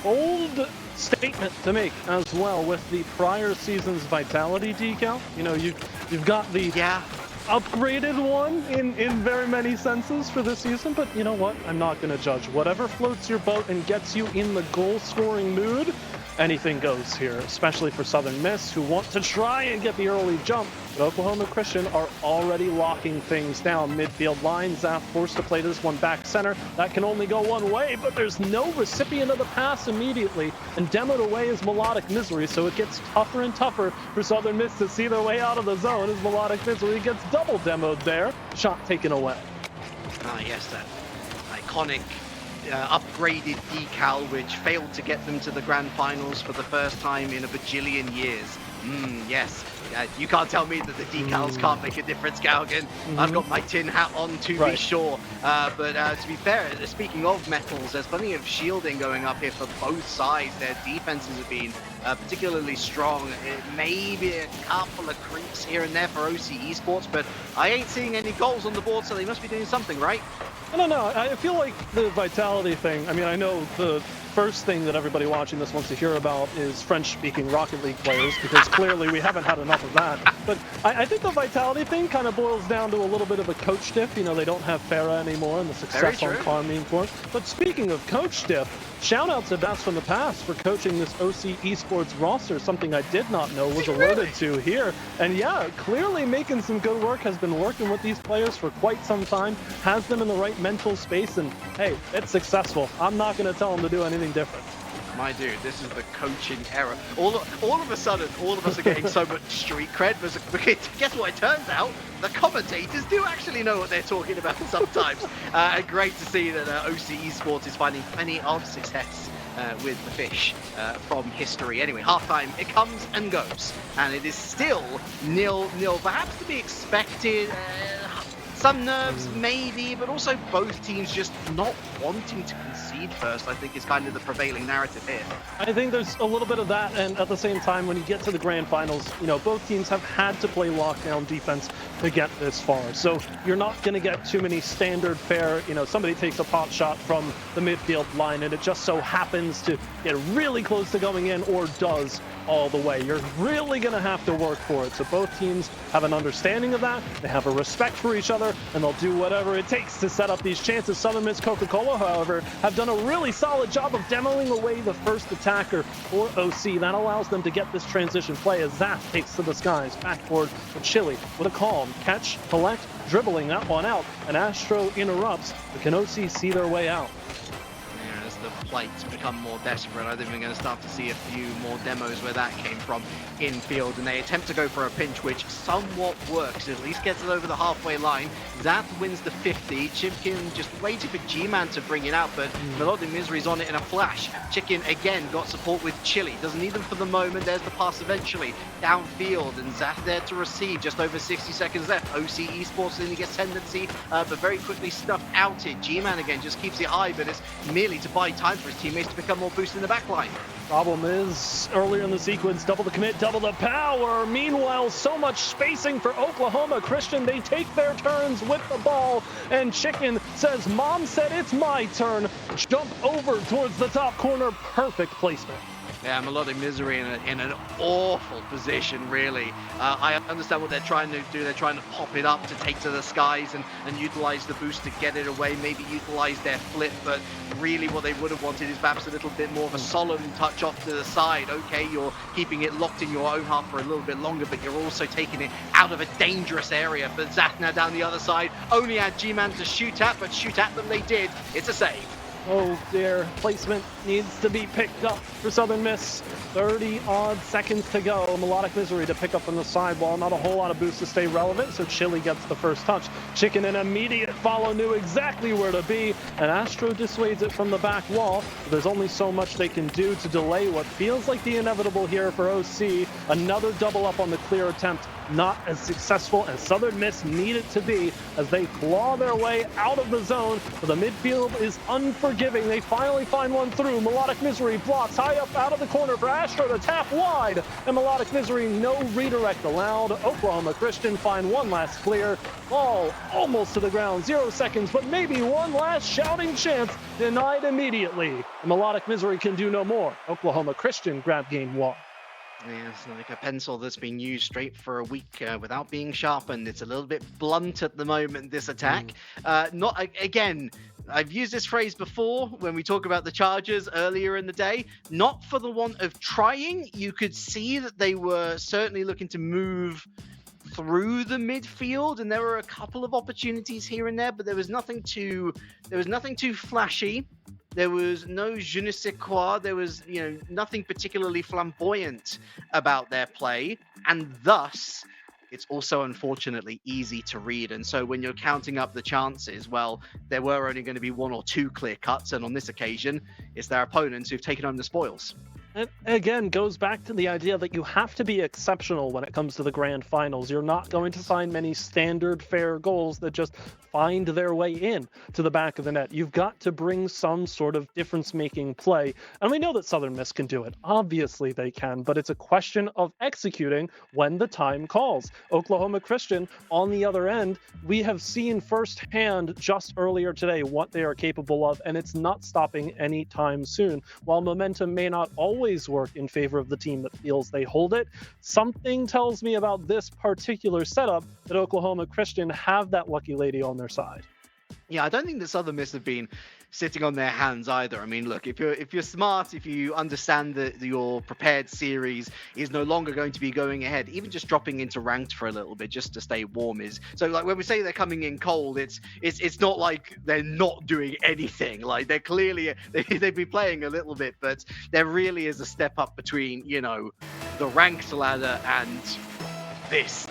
Bold statement to make as well with the prior season's Vitality decal. You know, you've got the upgraded one in very many senses for this season, but you know what? I'm not going to judge. Whatever floats your boat and gets you in the goal-scoring mood, anything goes here, especially for Southern Miss, who want to try and get the early jump. But Oklahoma Christian are already locking things down. Midfield line, Zaf forced to play this one back center. That can only go one way, but there's no recipient of the pass immediately. And demoed away is Melodic Misery, so it gets tougher and tougher for Southern Miss to see their way out of the zone as Melodic Misery gets double demoed there. Shot taken away. Ah, yes, that iconic upgraded decal, which failed to get them to the grand finals for the first time in a bajillion years. Yes. You can't tell me that the decals can't make a difference, Galgan. I've got my tin hat on to be sure. But to be fair, speaking of metals, there's plenty of shielding going up here for both sides. Their defenses have been particularly strong. Maybe a couple of creeps here and there for OC Esports, but I ain't seeing any goals on the board, so they must be doing something, right? I don't know. I feel like the Vitality thing, I mean, I know the first thing that everybody watching this wants to hear about is French-speaking Rocket League players, because clearly we haven't had enough of that. But I think the Vitality thing kind of boils down to a little bit of a coach diff. You know, they don't have Farah anymore and the success on Carmine Court. But speaking of coach diff, shout out to Best from the Past for coaching this OC Esports roster, something I did not know was alerted to here. And yeah, clearly making some good work, has been working with these players for quite some time, has them in the right mental space, and hey, it's successful. I'm not going to tell them to do anything different. My dude, this is the coaching era. All of a sudden, all of us are getting so much street cred, because guess what? It turns out the commentators do actually know what they're talking about sometimes. And great to see that OC Esports is finding plenty of success with the fish from history. Anyway, halftime, it comes and goes, and it is still 0-0, perhaps to be expected. Some nerves, maybe, but also both teams just not wanting to concede first, I think, is kind of the prevailing narrative here. I think there's a little bit of that, and at the same time, when you get to the grand finals, you know, both teams have had to play lockdown defense to get this far. So you're not going to get too many standard fare, you know, somebody takes a pot shot from the midfield line, and it just so happens to get really close to going in, or does all the way. You're really going to have to work for it. So both teams have an understanding of that. They have a respect for each other, and they'll do whatever it takes to set up these chances. Southern Miss Coca-Cola, however, have done a really solid job of demoing away the first attacker for OC. That allows them to get this transition play as Zaf takes to the skies. Backboard for Chili with a calm catch, collect, dribbling that one out, and Astro interrupts. But can OC see their way out? The plights become more desperate. I think we're going to start to see a few more demos where that came from infield, and they attempt to go for a pinch, which somewhat works. At least gets it over the halfway line. Zap wins the 50. Chipkin just waiting for G-Man to bring it out, but Melodic Misery's on it in a flash. Chicken again got support with Chili. Doesn't need them for the moment. There's the pass eventually downfield, and Zap there to receive. Just over 60 seconds left. OC Esports in gets tendency, but very quickly stuffed out it. G-Man again just keeps it high, but it's merely to buy time for his teammates to become more boosted in the back line. Problem is, earlier in the sequence, double the commit, double the power. Meanwhile, so much spacing for Oklahoma Christian. They take their turns with the ball, and Chicken says, "Mom said it's my turn." Jump over towards the top corner. Perfect placement. Yeah, Melodic Misery in an awful position, really. I understand what they're trying to do. They're trying to pop it up to take to the skies and utilize the boost to get it away, maybe utilize their flip, but really what they would have wanted is perhaps a little bit more of a solemn touch off to the side. Okay, you're keeping it locked in your own half for a little bit longer, but you're also taking it out of a dangerous area for Zafna down the other side. Only had G-Man to shoot at, but shoot at them they did. It's a save. Oh dear, placement needs to be picked up for Southern Miss. 30-odd seconds to go. Melodic Misery to pick up on the sidewall. Not a whole lot of boost to stay relevant, so Chili gets the first touch. Chicken, an immediate follow, knew exactly where to be, and Astro dissuades it from the back wall. There's only so much they can do to delay what feels like the inevitable here for OC. Another double up on the clear attempt. Not as successful as Southern Miss need it to be as they claw their way out of the zone. But the midfield is unforgiving. They finally find one through. Melodic Misery blocks high up out of the corner for Astro to tap wide. And Melodic Misery, no redirect allowed. Oklahoma Christian find one last clear. Ball almost to the ground. 0 seconds, but maybe one last shouting chance. Denied immediately. And Melodic Misery can do no more. Oklahoma Christian grab game 1. Yeah, it's like a pencil that's been used straight for a week without being sharpened. It's a little bit blunt at the moment, this attack. Again, I've used this phrase before when we talk about the Chargers earlier in the day. Not for the want of trying. You could see that they were certainly looking to move through the midfield, and there were a couple of opportunities here and there, but there was nothing too flashy. There was no je ne sais quoi. There was, nothing particularly flamboyant about their play. And thus, it's also unfortunately easy to read. And so when you're counting up the chances, well, there were only going to be 1 or 2 clear cuts. And on this occasion, it's their opponents who've taken home the spoils. It again goes back to the idea that you have to be exceptional when it comes to the grand finals. You're not going to find many standard fair goals that just find their way in to the back of the net. You've got to bring some sort of difference-making play. And we know that Southern Miss can do it. Obviously they can, but it's a question of executing when the time calls. Oklahoma Christian, on the other end, we have seen firsthand just earlier today what they are capable of, and it's not stopping anytime soon. While momentum may not always work in favor of the team that feels they hold it, something tells me about this particular setup that Oklahoma Christian have that lucky lady on their side. Yeah, I don't think the Southern Miss have been sitting on their hands either. I mean, look, if you're smart, if you understand that your prepared series is no longer going to be going ahead, even just dropping into ranked for a little bit just to stay warm is so. Like when we say they're coming in cold, it's not like they're not doing anything. Like they're clearly they've been playing a little bit, but there really is a step up between the ranked ladder and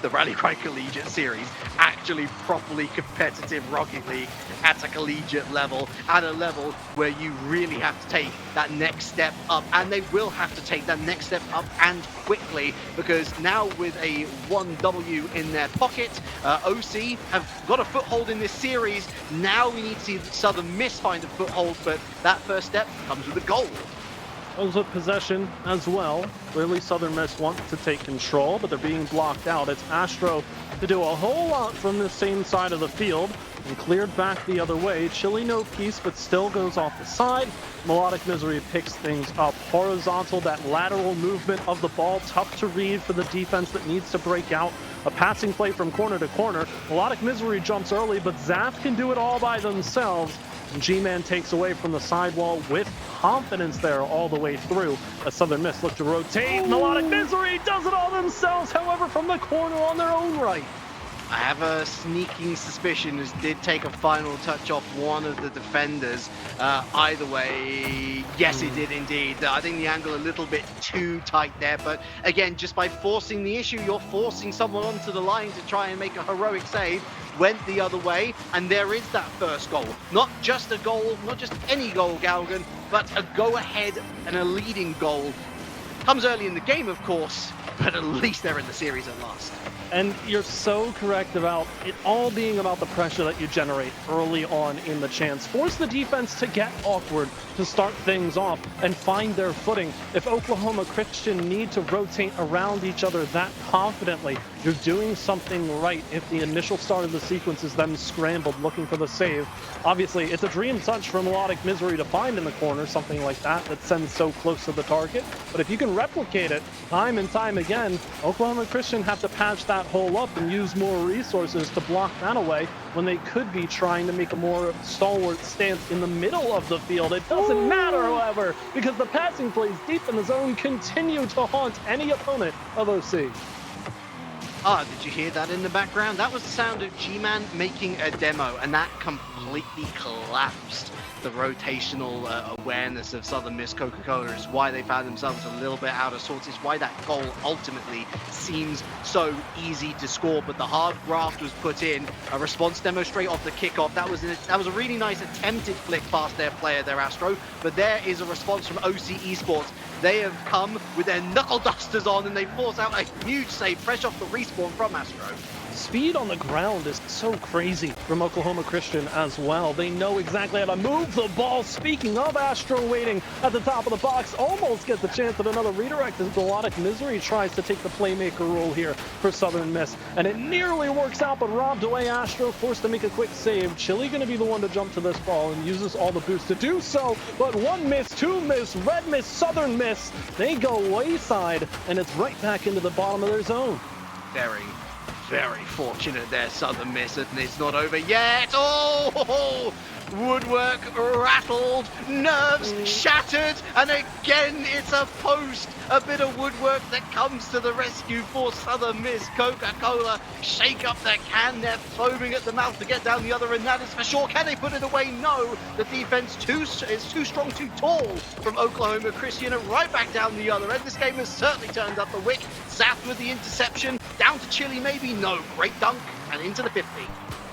the Rally Cry Collegiate series, actually properly competitive Rocket League at a collegiate level, at a level where you really have to take that next step up, and they will have to take that next step up and quickly, because now with a 1W in their pocket, OC have got a foothold in this series. Now we need to see Southern Miss find a foothold, but that first step comes with a goal. Comes with possession as well. Clearly Southern Miss wants to take control, but they're being blocked out. It's Astro to do a whole lot from the same side of the field and cleared back the other way. Chili no peace, but still goes off the side. Melodic Misery picks things up horizontal. That lateral movement of the ball, tough to read for the defense that needs to break out. A passing play from corner to corner. Melodic Misery jumps early, but Zaf can do it all by themselves. And G-Man takes away from the sidewall with confidence there all the way through. As Southern Miss look to rotate. Melodic Misery does it all themselves, however, from the corner on their own right. I have a sneaking suspicion this did take a final touch off one of the defenders. Either way, yes, it did indeed. I think the angle a little bit too tight there, but again, just by forcing the issue, you're forcing someone onto the line to try and make a heroic save. Went the other way, and there is that first goal. Not just a goal, not just any goal, Galgan, but a go-ahead and a leading goal. Comes early in the game, of course, but at least they're in the series at last. And you're so correct about it all being about the pressure that you generate early on in the chance. Force the defense to get awkward, to start things off and find their footing. If Oklahoma Christian need to rotate around each other that confidently, you're doing something right if the initial start of the sequence is them scrambled looking for the save. Obviously, it's a dream touch for Melodic Misery to find in the corner, something like that sends so close to the target. But if you can replicate it time and time again, Oklahoma Christian have to patch that hole up and use more resources to block that away when they could be trying to make a more stalwart stance in the middle of the field. It doesn't matter, however, because the passing plays deep in the zone continue to haunt any opponent of OC. Did you hear that in the background? That was the sound of G-Man making a demo, and that completely collapsed the rotational awareness of Southern Miss Coca-Cola. Is why they found themselves a little bit out of sorts. It's why that goal ultimately seems so easy to score, but the hard graft was put in. A response demo straight off the kickoff. That was a really nice attempted flick past their player, their Astro, but there is a response from OC Esports. They have come with their knuckle dusters on, and they force out a huge save fresh off the respawn from Astro. Speed on the ground is so crazy from Oklahoma Christian as well. They know exactly how to move the ball. Speaking of Astro waiting at the top of the box, almost gets a chance at another redirect as Melodic Misery tries to take the playmaker role here for Southern Miss. And it nearly works out, but robbed away. Astro forced to make a quick save. Chili going to be the one to jump to this ball and uses all the boost to do so. But one miss, two miss, red miss, Southern miss. They go wayside, and it's right back into the bottom of their zone. Very fortunate there, Southern Miss, and it's not over yet. Oh, woodwork rattled, nerves shattered, and again it's a post. A bit of woodwork that comes to the rescue for Southern Miss. Coca-Cola shake up their can. They're foaming at the mouth to get down the other end. That is for sure. Can they put it away? No. The defense is too strong, too tall from Oklahoma Christian, and right back down the other end. This game has certainly turned up the wick. Zath with the interception. Down to Chili, maybe? No. Great dunk and into the 50.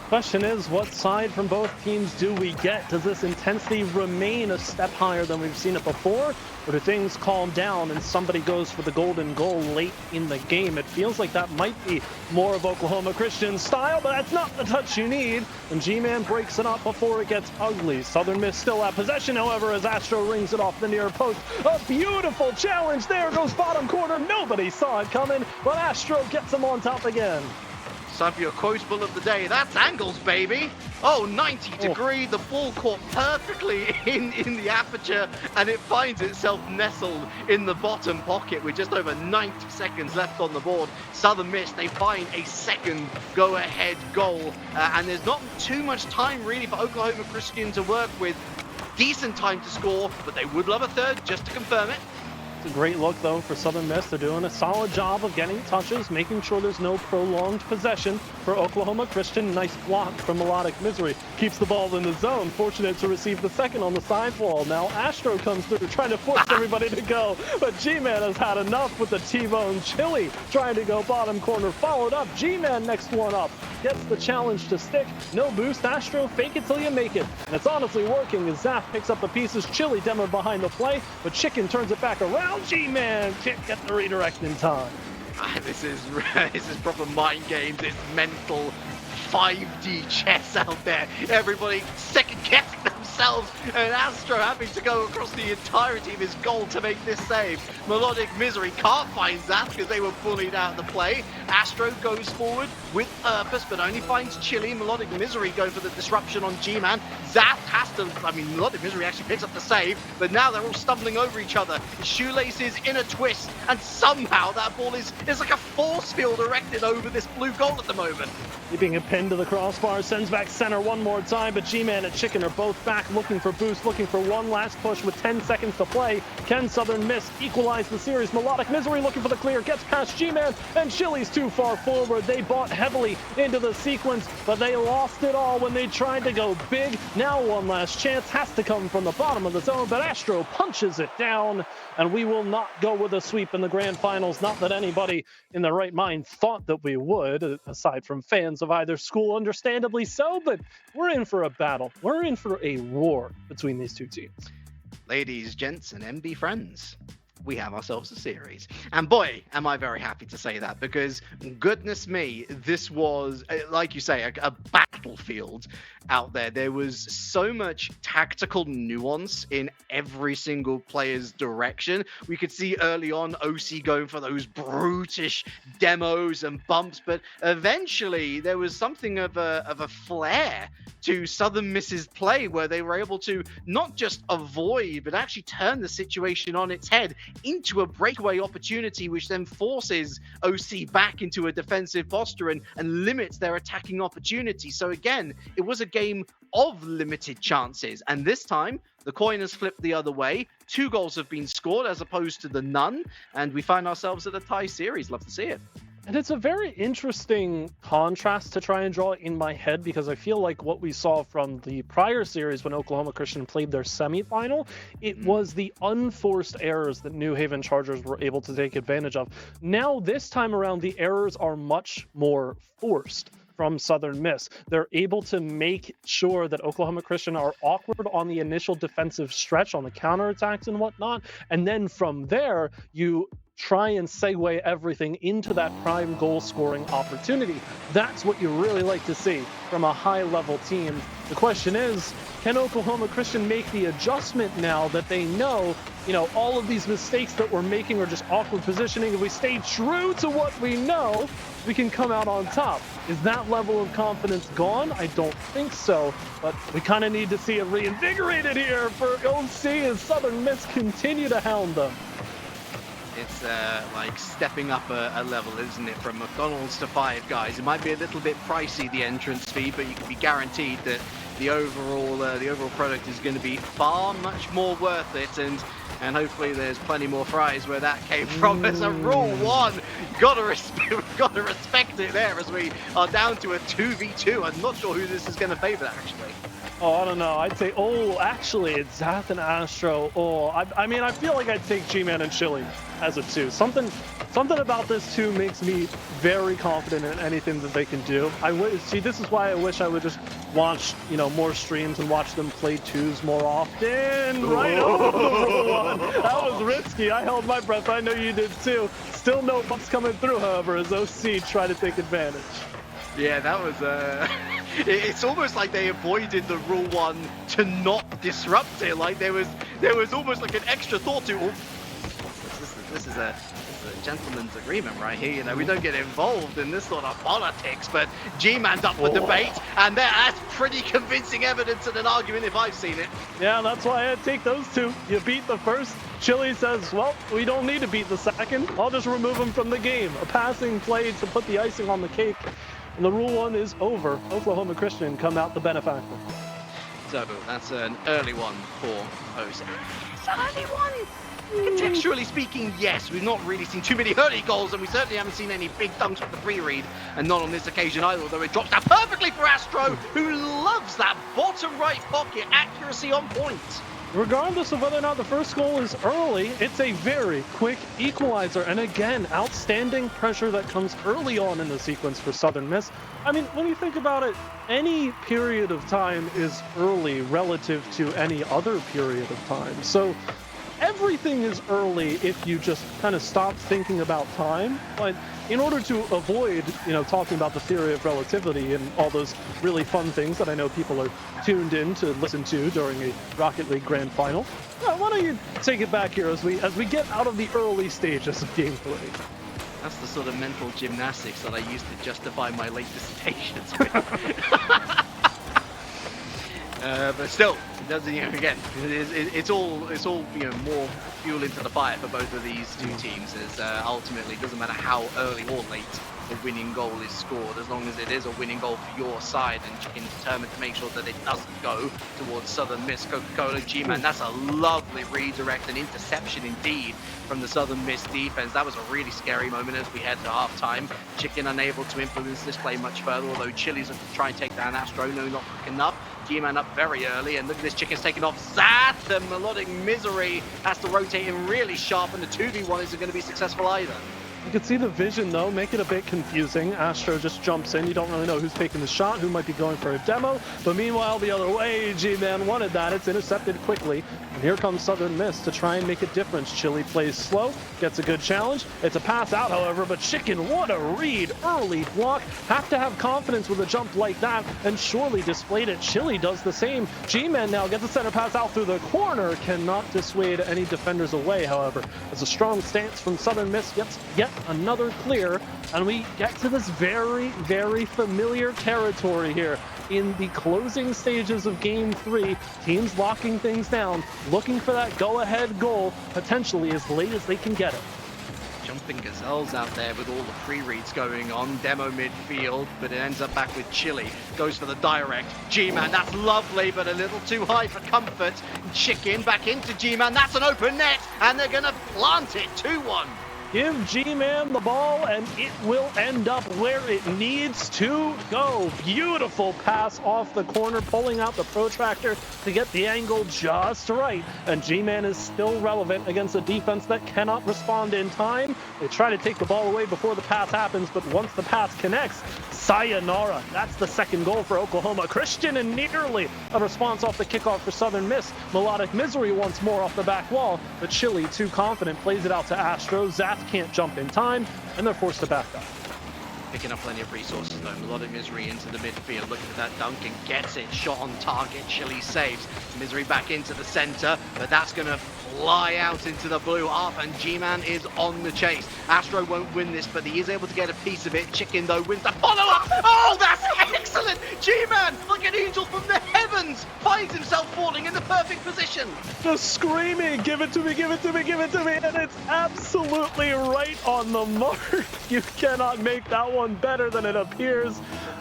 Question is, what side from both teams do we get? Does this intensity remain a step higher than we've seen it before? Or do things calm down and somebody goes for the golden goal late in the game? It feels like that might be more of Oklahoma Christian's style, but that's not the touch you need. And G-Man breaks it up before it gets ugly. Southern Miss still at possession, however, as Astro rings it off the near post. A beautiful challenge. There goes bottom corner. Nobody saw it coming, but Astro gets him on top again. Time for your quotable of the day. That's angles, baby. Oh, 90 degree. The ball caught perfectly in the aperture, and it finds itself nestled in the bottom pocket with just over 90 seconds left on the board. Southern Miss, they find a second go-ahead goal, and there's not too much time really for Oklahoma Christian to work with. Decent time to score, but they would love a third just to confirm it. It's a great look, though, for Southern Miss. They're doing a solid job of getting touches, making sure there's no prolonged possession for Oklahoma Christian. Nice block from Melodic Misery. Keeps the ball in the zone. Fortunate to receive the second on the sidewall. Now Astro comes through, trying to force everybody to go. But G-Man has had enough with the T-Bone. Chili trying to go bottom corner. Followed up. G-Man next one up. Gets the challenge to stick. No boost. Astro, fake it till you make it. And it's honestly working as Zath picks up the pieces. Chili demo behind the play, but Chicken turns it back around. G-Man can't get the redirect in time. This is proper mind games. It's mental 5D chess out there. Everybody second guessing themselves, and Astro having to go across the entirety of his goal to make this save. Melodic Misery can't find Zath because they were bullied out of the play. Astro goes forward with purpose, but only finds Chili. Melodic Misery going for the disruption on G-Man. Zath has to, Melodic Misery actually picks up the save, but now they're all stumbling over each other. His shoelaces in a twist, and somehow that ball is like a force field erected over this blue goal at the moment. Keeping it pinned to the crossbar, sends back center one more time, but G-Man and Chicken are both back looking for boost, looking for one last push with 10 seconds to play. Can Southern Miss equalize the series? Melodic Misery looking for the clear, gets past G-Man, and Chili's too far forward. They bought heavily into the sequence, but they lost it all when they tried to go big. Now one last chance has to come from the bottom of the zone, but Astro punches it down, and we will not go with a sweep in the grand finals. Not that anybody in their right mind thought that we would, aside from fans of either school, understandably so, but we're in for a battle. We're in for a war between these two teams. Ladies, gents, and MB friends, we have ourselves a series. And boy, am I very happy to say that, because goodness me, this was, like you say, a battlefield out there. There was so much tactical nuance in every single player's direction. We could see early on OC going for those brutish demos and bumps, but eventually there was something of a flair to Southern Miss's play, where they were able to not just avoid, but actually turn the situation on its head into a breakaway opportunity, which then forces OC back into a defensive posture and limits their attacking opportunity. So again, it was a game of limited chances. And this time, the coin has flipped the other way. 2 goals have been scored as opposed to the none. And we find ourselves at a tie series. Love to see it. And it's a very interesting contrast to try and draw in my head, because I feel like what we saw from the prior series when Oklahoma Christian played their semifinal, it was the unforced errors that New Haven Chargers were able to take advantage of. Now, this time around, the errors are much more forced from Southern Miss. They're able to make sure that Oklahoma Christian are awkward on the initial defensive stretch on the counterattacks and whatnot. And then from there, you try and segue everything into that prime goal scoring opportunity. That's what you really like to see from a high level team. The question is, can Oklahoma Christian make the adjustment now that they know, all of these mistakes that we're making are just awkward positioning? If we stay true to what we know, we can come out on top. Is that level of confidence gone? I don't think so, but we kind of need to see it reinvigorated here for OC as Southern Miss continue to hound them. It's like stepping up a level, isn't it, from McDonald's to Five Guys. It might be a little bit pricey, the entrance fee, but you can be guaranteed that the overall product is going to be far much more worth it, and hopefully there's plenty more fries where that came from. As a rule 1, gotta respect it there, as we are down to a 2v2. I'm not sure who this is going to favor that, actually. Oh, I don't know. I'd say, actually, it's Zath and Astro. I mean, I feel like I'd take G-Man and Chili as a 2. Something about this 2 makes me very confident in anything that they can do. See, this is why I wish I would just watch, more streams and watch them play 2s more often. Right over the rule 1. That was risky. I held my breath. I know you did too. Still no bucks coming through, however, as OC try to take advantage. Yeah, that was it's almost like they avoided the rule 1 to not disrupt it. Like there was almost like an extra thought to, this is a gentleman's agreement right here. We don't get involved in this sort of politics, but G-Man's up for debate, and that's pretty convincing evidence in an argument if I've seen it. Yeah, that's why I'd take those 2. You beat the first. Chili says, well, we don't need to beat the second. I'll just remove him from the game. A passing play to put the icing on the cake. And the rule 1 is over. Oklahoma Christian come out the benefactor. So that's an early one for OC. It's an early one. Contextually speaking, yes, we've not really seen too many early goals, and we certainly haven't seen any big dunks with the pre-read, and not on this occasion either, although it drops down perfectly for Astro, who loves that bottom right pocket, accuracy on point. Regardless of whether or not the first goal is early, it's a very quick equalizer. And again, outstanding pressure that comes early on in the sequence for Southern Miss. I mean, when you think about it, any period of time is early relative to any other period of time. So everything is early if you just kind of stop thinking about time. But in order to avoid, talking about the theory of relativity and all those really fun things that I know people are tuned in to listen to during a Rocket League Grand Final, why don't you take it back here as we get out of the early stages of Game 3. That's the sort of mental gymnastics that I used to justify my late dissertations with. But still, it doesn't. Again, it's all more fuel into the fire for both of these two teams. As ultimately, it doesn't matter how early or late the winning goal is scored, as long as it is a winning goal for your side, and you can determine to make sure that it doesn't go towards Southern Miss. Coca-Cola G-Man, that's a lovely redirect and interception indeed from the Southern Miss defense. That was a really scary moment as we head to halftime. Chicken unable to influence this play much further, although Chili's looking to try and take down Astro. No, not quick enough. G-Man up very early, and look at this, Chicken's taking off Zath. The melodic misery has to rotate him really sharp, and the 2v1 isn't going to be successful either. You can see the vision, though, make it a bit confusing. Astro just jumps in. You don't really know who's taking the shot, who might be going for a demo. But meanwhile, the other way, G-Man wanted that. It's intercepted quickly. And here comes Southern Miss to try and make a difference. Chili plays slow, gets a good challenge. It's a pass out, however, but Chicken, what a read. Early block. Have to have confidence with a jump like that, and surely displayed it. Chili does the same. G-Man now gets a center pass out through the corner. Cannot dissuade any defenders away, however. As a strong stance from Southern Miss gets yet another clear, and we get to this very, very familiar territory here. In the closing stages of Game 3, teams locking things down, looking for that go-ahead goal, potentially as late as they can get it. Jumping Gazelles out there with all the pre-reads going on. Demo midfield, but it ends up back with Chili. Goes for the direct. G-Man, that's lovely, but a little too high for comfort. Chicken back into G-Man. That's an open net, and they're going to plant it 2-1. Give G-Man the ball, and it will end up where it needs to go. Beautiful pass off the corner, pulling out the protractor to get the angle just right. And G-Man is still relevant against a defense that cannot respond in time. They try to take the ball away before the pass happens, but once the pass connects, sayonara. That's the second goal for Oklahoma Christian, and nearly a response off the kickoff for Southern Miss. Melodic Misery once more off the back wall, but Chili, too confident, plays it out to Astro. Zaf can't jump in time, and they're forced to back up. Picking up plenty of resources though. Melodic Misery into the midfield, looking for that dunk and gets it. Shot on target, Chili saves. Misery back into the center, but that's going to fly out into the blue half, and G-Man is on the chase. Astro won't win this, but he is able to get a piece of it. Chicken, though, wins the follow-up. Oh, that's excellent! G-Man, like an angel from the heavens, finds himself falling in the perfect position. Just screaming, give it to me, give it to me, give it to me, and it's absolutely right on the mark. You cannot make that one better than it appears.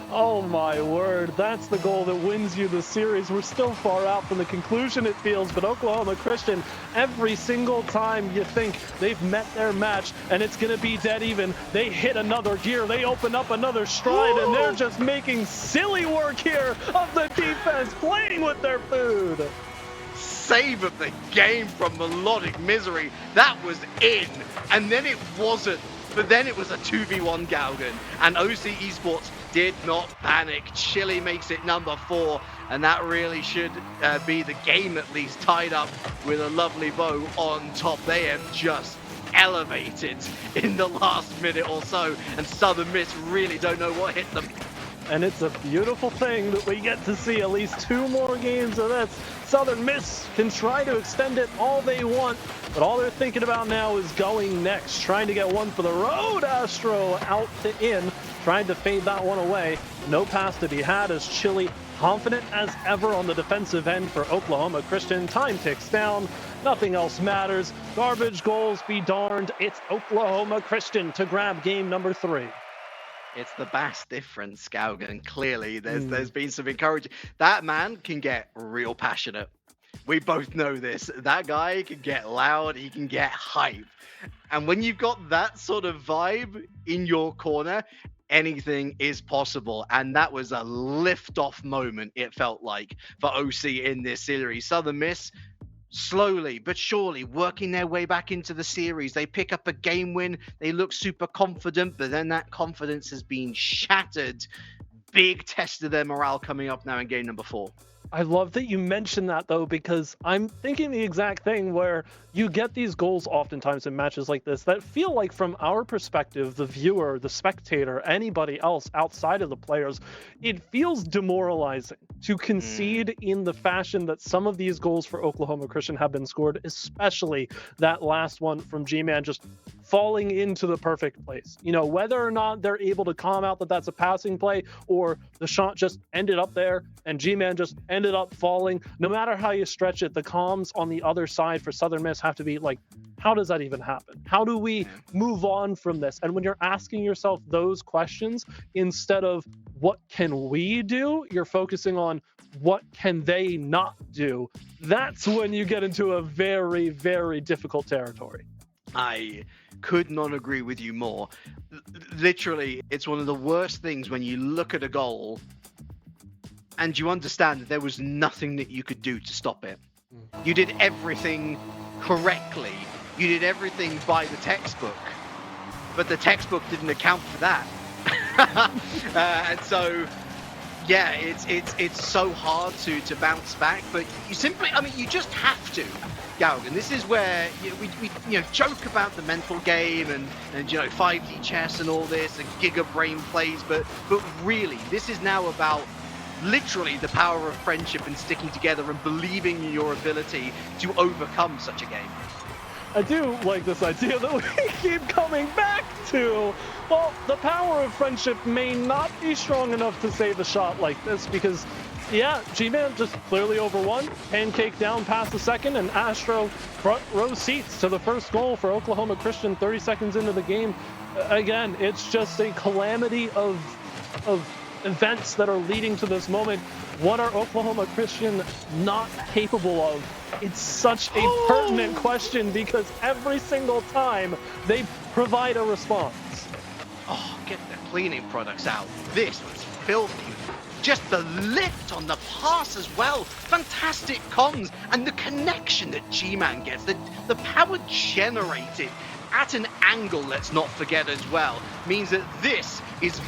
Oh my word, that's the goal that wins you the series. We're still far out from the conclusion, it feels, but Oklahoma Christian, every single time you think they've met their match and it's going to be dead even, they hit another gear, they open up another stride, and they're just making silly work here of the defense, playing with their food. Save of the game from Melodic Misery. That was in, and then it wasn't. But then it was a 2v1 Galgan, and OC Esports did not panic. Chili makes it number 4, and that really should be the game at least, tied up with a lovely bow on top. They have just elevated in the last minute or so, and Southern Miss really don't know what hit them. And it's a beautiful thing that we get to see at least 2 more games of this. Southern Miss can try to extend it all they want, but all they're thinking about now is going next, trying to get one for the road. Astro out to in, trying to fade that one away. No pass to be had as Chili, confident as ever on the defensive end for Oklahoma Christian. Time ticks down. Nothing else matters. Garbage goals be darned. It's Oklahoma Christian to grab game number 3. It's the Bass difference, Galgan. Clearly, there's been some encouraging. That man can get real passionate. We both know this. That guy can get loud. He can get hype. And when you've got that sort of vibe in your corner, anything is possible. And that was a lift-off moment, it felt like, for OC in this series. Southern Miss, slowly but surely working their way back into the series. They pick up a game win. They look super confident, but then that confidence has been shattered. Big test of their morale coming up now in game number 4. I love that you mentioned that, though, because I'm thinking the exact thing where you get these goals oftentimes in matches like this that feel like, from our perspective, the viewer, the spectator, anybody else outside of the players, it feels demoralizing to concede in the fashion that some of these goals for Oklahoma Christian have been scored, especially that last one from G-Man just falling into the perfect place. You know, whether or not they're able to calm out that that's a passing play or the shot just ended up there and G-Man just ended up falling, no matter how you stretch it, the comms on the other side for Southern Miss have to be like, how does that even happen? How do we move on from this? And when you're asking yourself those questions, instead of what can we do, you're focusing on what can they not do. That's when you get into a very, very difficult territory. I could not agree with you more. Literally, it's one of the worst things when you look at a goal and you understand that there was nothing that you could do to stop it. You did everything correctly. You did everything by the textbook. but the textbook didn't account for that. And so, yeah, it's so hard to bounce back, but you simply, I mean, you just have to. Galgan, this is where we joke about the mental game and 5D chess and all this and giga brain plays, but really this is now about literally the power of friendship and sticking together and believing in your ability to overcome such a game. I do like this idea that we keep coming back to. Well, the power of friendship may not be strong enough to save a shot like this because, yeah, G-Man just clearly overwon, pancake down past the second, and Astro front row seats to the first goal for Oklahoma Christian 30 seconds into the game. Again, it's just a calamity of events that are leading to this moment. What are Oklahoma Christian not capable of? It's such a pertinent question because every single time they provide a response. Oh, get the cleaning products out. This was filthy. Just the lift on the pass as well. Fantastic comms and the connection that G-Man gets. The power generated at an angle, let's not forget as well, means that this is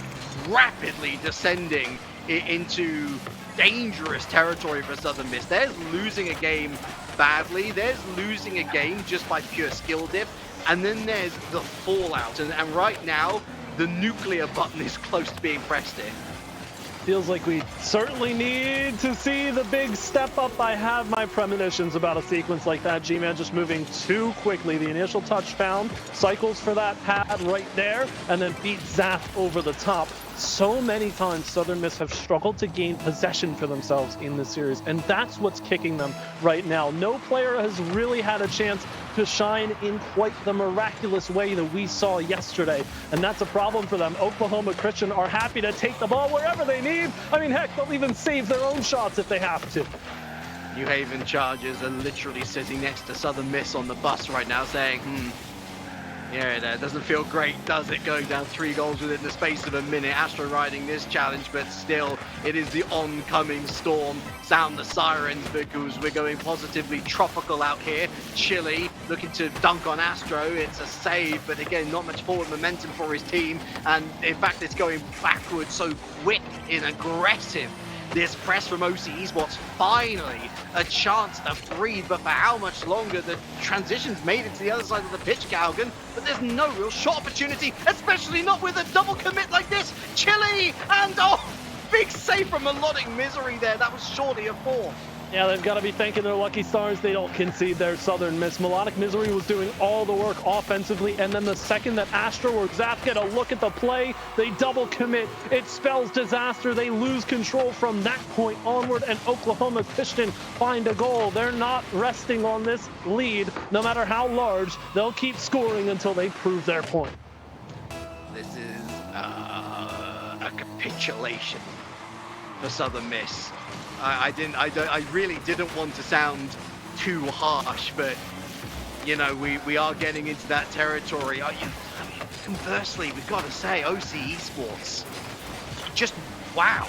rapidly descending into dangerous territory for Southern Miss. There's losing a game badly. There's losing a game just by pure skill diff. And then there's the fallout. And right now, the nuclear button is close to being pressed here. Feels like we certainly need to see the big step up. I have my premonitions about a sequence like that. G-Man just moving too quickly. The initial touch found, cycles for that pad right there, and then beats Zaf over the top. So many times Southern Miss have struggled to gain possession for themselves in this series, and that's what's kicking them right now. No player has really had a chance to shine in quite the miraculous way that we saw yesterday, and that's a problem for them. Oklahoma Christian are happy to take the ball wherever they need. I mean, heck, they'll even save their own shots if they have to. New Haven Chargers are literally sitting next to Southern Miss on the bus right now saying, yeah, that doesn't feel great, does it? Going down 3 goals within the space of a minute. Astro riding this challenge, but still, it is the oncoming storm. Sound the sirens because we're going positively tropical out here. Chilly, looking to dunk on Astro. It's a save, but again, not much forward momentum for his team. And in fact, it's going backwards so quick and aggressive. This press from OC Esports, finally a chance to breathe, but for how much longer? The transition's made it to the other side of the pitch, Galgan, but there's no real shot opportunity, especially not with a double commit like this. Chile, and big save from Melodic Misery there. That was surely a 4. Yeah, they've got to be thanking their lucky stars they don't concede their Southern Miss. Melodic Misery was doing all the work offensively, and then the second that Astro or Zap get a look at the play, they double commit. It spells disaster. They lose control from that point onward, and Oklahoma Christian find a goal. They're not resting on this lead, no matter how large. They'll keep scoring until they prove their point. This is a capitulation for Southern Miss. I really didn't want to sound too harsh, but we are getting into that territory. Conversely, we've got to say, OC Esports, just wow,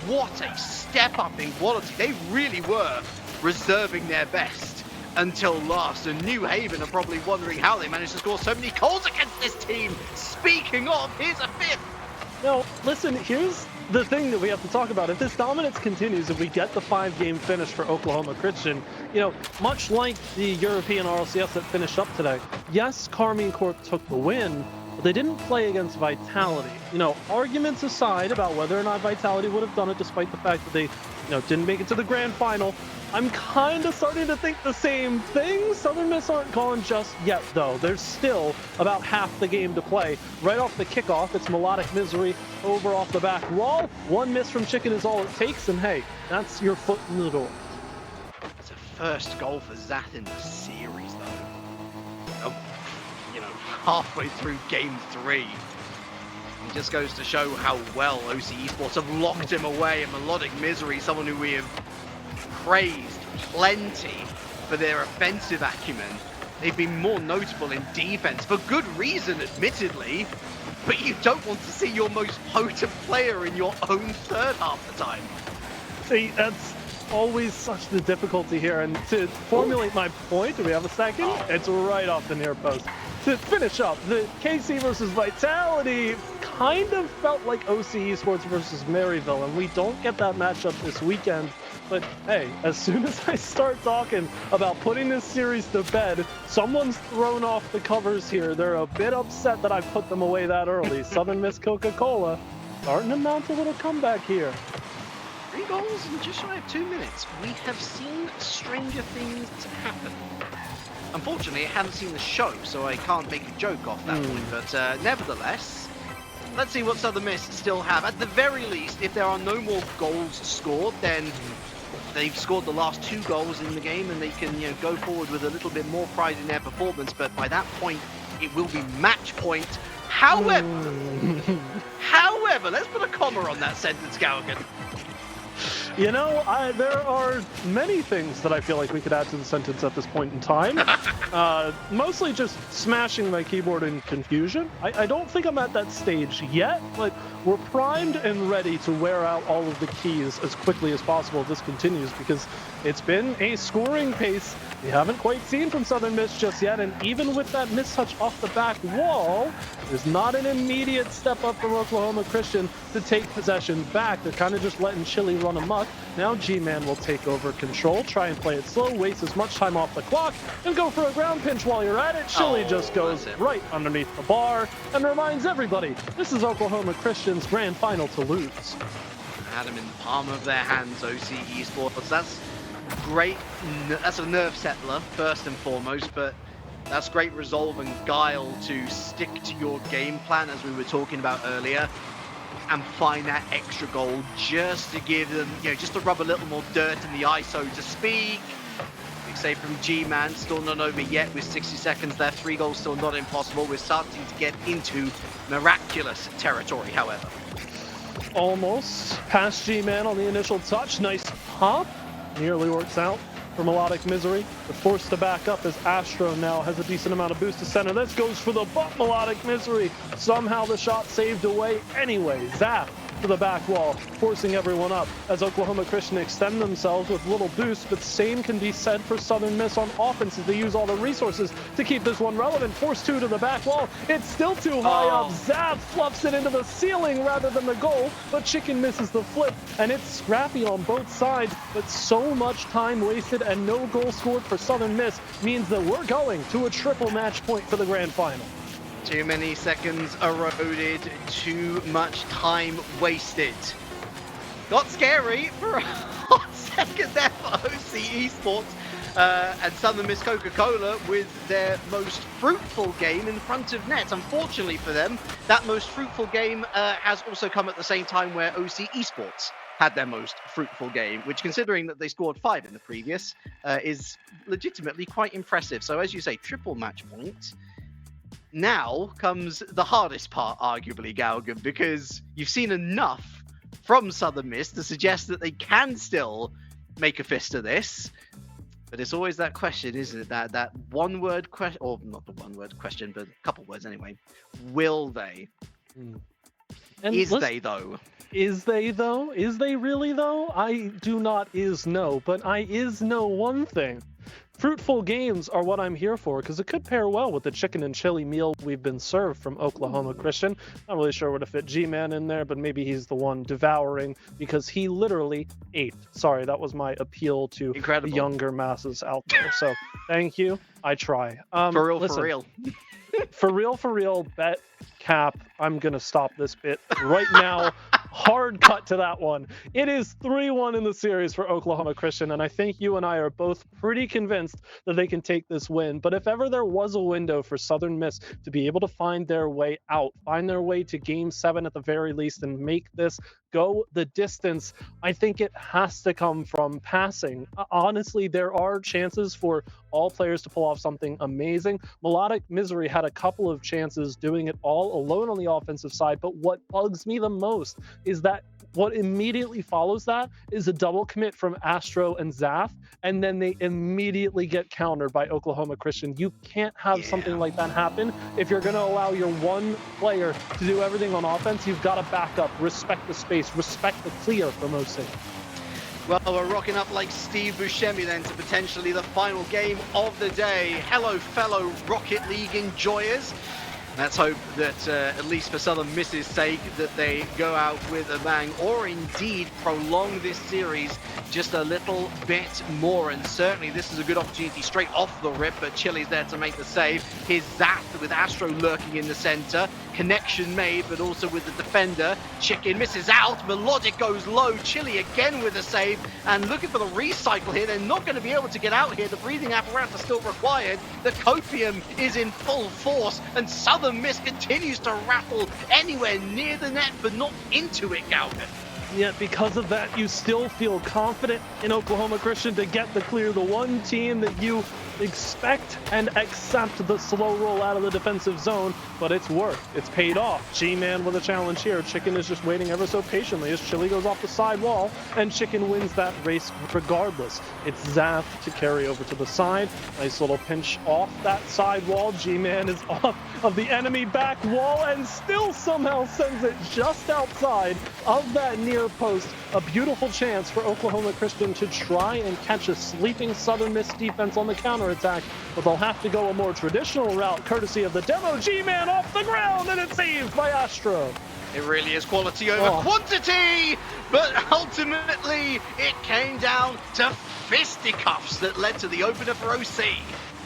what a step up in quality. They really were reserving their best until last, and New Haven are probably wondering how they managed to score so many goals against this team. Speaking of, here's a 5th. No, listen, here's the thing that we have to talk about. If this dominance continues, if we get the 5-game finish for Oklahoma Christian, much like the European RLCS that finished up today, yes, Carmine Corp took the win, but they didn't play against Vitality. Arguments aside about whether or not Vitality would have done it despite the fact that they, didn't make it to the grand final, I'm kind of starting to think the same thing. Southern Miss aren't gone just yet, though. There's still about half the game to play. Right off the kickoff, it's Melodic Misery over off the back wall. 1 miss from Chicken is all it takes, and hey, that's your foot in the door. It's a first goal for Zath in the series, though. Halfway through game 3. It just goes to show how well OC Esports have locked him away. And Melodic Misery, someone who we have praised plenty for their offensive acumen. They've been more notable in defense, for good reason, admittedly, but you don't want to see your most potent player in your own third half the time. See, that's always such the difficulty here, and to formulate my point, do we have a second? It's right off the near post. to finish up, the KC versus Vitality kind of felt like OC Esports versus Maryville, and we don't get that matchup this weekend. But hey, as soon as I start talking about putting this series to bed, someone's thrown off the covers here. They're a bit upset that I put them away that early. Southern Miss Coca-Cola starting to mount a little comeback here. 3 goals in just shy of 2 minutes. We have seen stranger things happen. Unfortunately, I haven't seen the show, so I can't make a joke off that point. But nevertheless, let's see what Southern Miss still have. At the very least, if there are no more goals scored, then they've scored the last 2 goals in the game, and they can go forward with a little bit more pride in their performance. But by that point, it will be match point. However, let's put a comma on that sentence, Galgan. You know, there are many things that I feel like we could add to the sentence at this point in time. Mostly just smashing my keyboard in confusion. I don't think I'm at that stage yet, but we're primed and ready to wear out all of the keys as quickly as possible if this continues, because it's been a scoring pace we haven't quite seen from Southern Miss just yet, and even with that mistouch off the back wall, there's not an immediate step up from Oklahoma Christian to take possession back. They're kind of just letting Chili run amok. Now G-Man will take over control, try and play it slow, waste as much time off the clock, and go for a ground pinch while you're at it. Chili just goes right underneath the bar and reminds everybody, this is Oklahoma Christian's grand final to lose. Had him in the palm of their hands, OC Esports. That's great. That's a nerve settler, first and foremost, but that's great resolve and guile to stick to your game plan, as we were talking about earlier, and find that extra goal just to give them, just to rub a little more dirt in the eye, so to speak. Big save from G-Man, still not over yet with 60 seconds left. 3 goals still not impossible. We're starting to get into miraculous territory, however. Almost past G-Man on the initial touch. Nice pop. Nearly works out for Melodic Misery. They're forced to back up as Astro now has a decent amount of boost to center. This goes for the butt, Melodic Misery. Somehow the shot saved away anyway. Zap to the back wall, forcing everyone up as Oklahoma Christian extend themselves with little boosts, but same can be said for Southern Miss on offense as they use all the resources to keep this one relevant. Force 2 to the back wall. It's still too high up. Zap fluffs it into the ceiling rather than the goal, but Chicken misses the flip, and it's scrappy on both sides, but so much time wasted and no goal scored for Southern Miss means that we're going to a triple match point for the grand final. Too many seconds eroded, too much time wasted. Got scary for a hot second there for OC Esports and Southern Miss Coca-Cola with their most fruitful game in front of net. Unfortunately for them, that most fruitful game has also come at the same time where OC Esports had their most fruitful game, which, considering that they scored 5 in the previous, is legitimately quite impressive. So as you say, triple match point. Now comes the hardest part, arguably, Galgan, because you've seen enough from Southern Miss to suggest that they can still make a fist of this. But it's always that question, isn't it? That one-word question, or not the one-word question, but a couple words anyway. Will they? And Is they, though? Is they, though? Is they really, though? I do not know, but I know one thing. Fruitful games are what I'm here for, because it could pair well with the chicken and chili meal we've been served from Oklahoma Christian. Not really sure where to fit G-Man in there, but maybe he's the one devouring, because he literally ate. Sorry, that was my appeal to the younger masses out there. So thank you. I try. For real, listen, for real. For real, bet cap. I'm going to stop this bit right now. Hard cut to that one. It is 3-1 in the series for Oklahoma Christian, and I think you and I are both pretty convinced that they can take this win. But if ever there was a window for Southern Miss to be able to find their way out, find their way to Game 7 at the very least, and make this go the distance, I think it has to come from passing. Honestly, there are chances for all players to pull off something amazing. Melodic Misery had a couple of chances doing it all alone on the offensive side, but what bugs me the most is that what immediately follows that is a double commit from Astro and Zaf, and then they immediately get countered by Oklahoma Christian. You can't have something like that happen. If you're going to allow your one player to do everything on offense, you've got to back up, respect the space, respect the clear from OC. Well, we're rocking up like Steve Buscemi then to potentially the final game of the day. Hello, fellow Rocket League enjoyers. Let's hope that, at least for Southern Miss's sake, that they go out with a bang, or indeed prolong this series just a little bit more. And certainly this is a good opportunity straight off the rip, but Chili's there to make the save. Here's Zath with Astro lurking in the center. Connection made, but also with the defender. Chicken misses out. Melodic goes low. Chili again with a save. And looking for the recycle here. They're not going to be able to get out here. The breathing apparatus is still required. The copium is in full force. And Southern Miss continues to rattle anywhere near the net, but not into it, Galvin. Yet because of that, you still feel confident in Oklahoma Christian to get the clear. The one team that you expect and accept the slow roll out of the defensive zone, but it's worked. It's paid off. G-Man with a challenge here. Chicken is just waiting ever so patiently as Chili goes off the side wall, and Chicken wins that race regardless. It's Zath to carry over to the side. Nice little pinch off that side wall. G-Man is off of the enemy back wall and still somehow sends it just outside of that near post. A beautiful chance for Oklahoma Christian to try and catch a sleeping Southern Miss defense on the counterattack, but they'll have to go a more traditional route courtesy of the demo. G-Man off the ground, and it's saved by Astro. It really is quality over quantity, but ultimately it came down to fisticuffs that led to the opener for OC.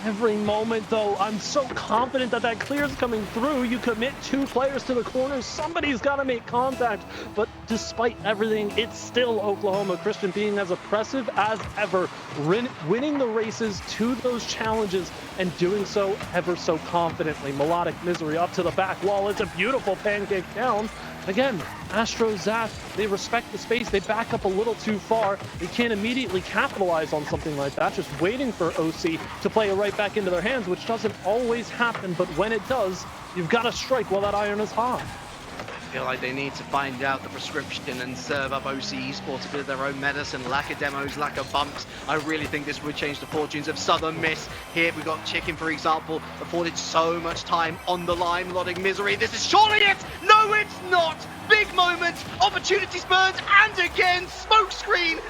Every moment, though, I'm so confident that that clear is coming through. You commit 2 players to the corners. Somebody's got to make contact. But despite everything, it's still Oklahoma Christian being as oppressive as ever, winning the races to those challenges and doing so ever so confidently. Melodic Misery up to the back wall. It's a beautiful pancake down. Again, Astro, Zath, they respect the space. They back up a little too far. They can't immediately capitalize on something like that, just waiting for OC to play it right back into their hands, which doesn't always happen, but when it does, you've got to strike while that iron is hot. I feel like they need to find out the prescription and serve up OC Esports a bit of their own medicine. Lack of demos, lack of bumps. I really think this would change the fortunes of Southern Miss. Here we got Chicken, for example, afforded so much time on the line. Melodic Misery. This is surely it. No, it's not. Big moment. Opportunity spurns, and again, smokescreen.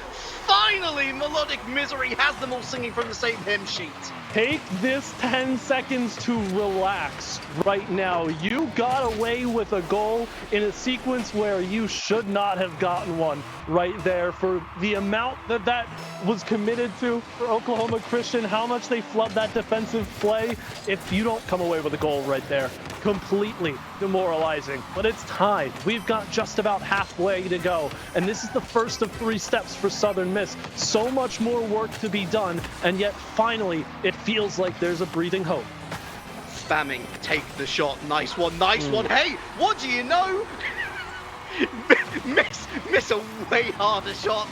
Finally, Melodic Misery has them all singing from the same hymn sheet. Take this 10 seconds to relax right now. You got away with a goal in a sequence where you should not have gotten one right there. For the amount that was committed to for Oklahoma Christian, how much they flubbed that defensive play, if you don't come away with a goal right there, completely demoralizing. But it's tied. We've got just about halfway to go. And this is the first of 3 steps for Southern Miss. So much more work to be done, and yet finally it feels like there's a breathing hope. Spamming, take the shot, nice one, nice one. Hey, what do you know? miss a way harder shot,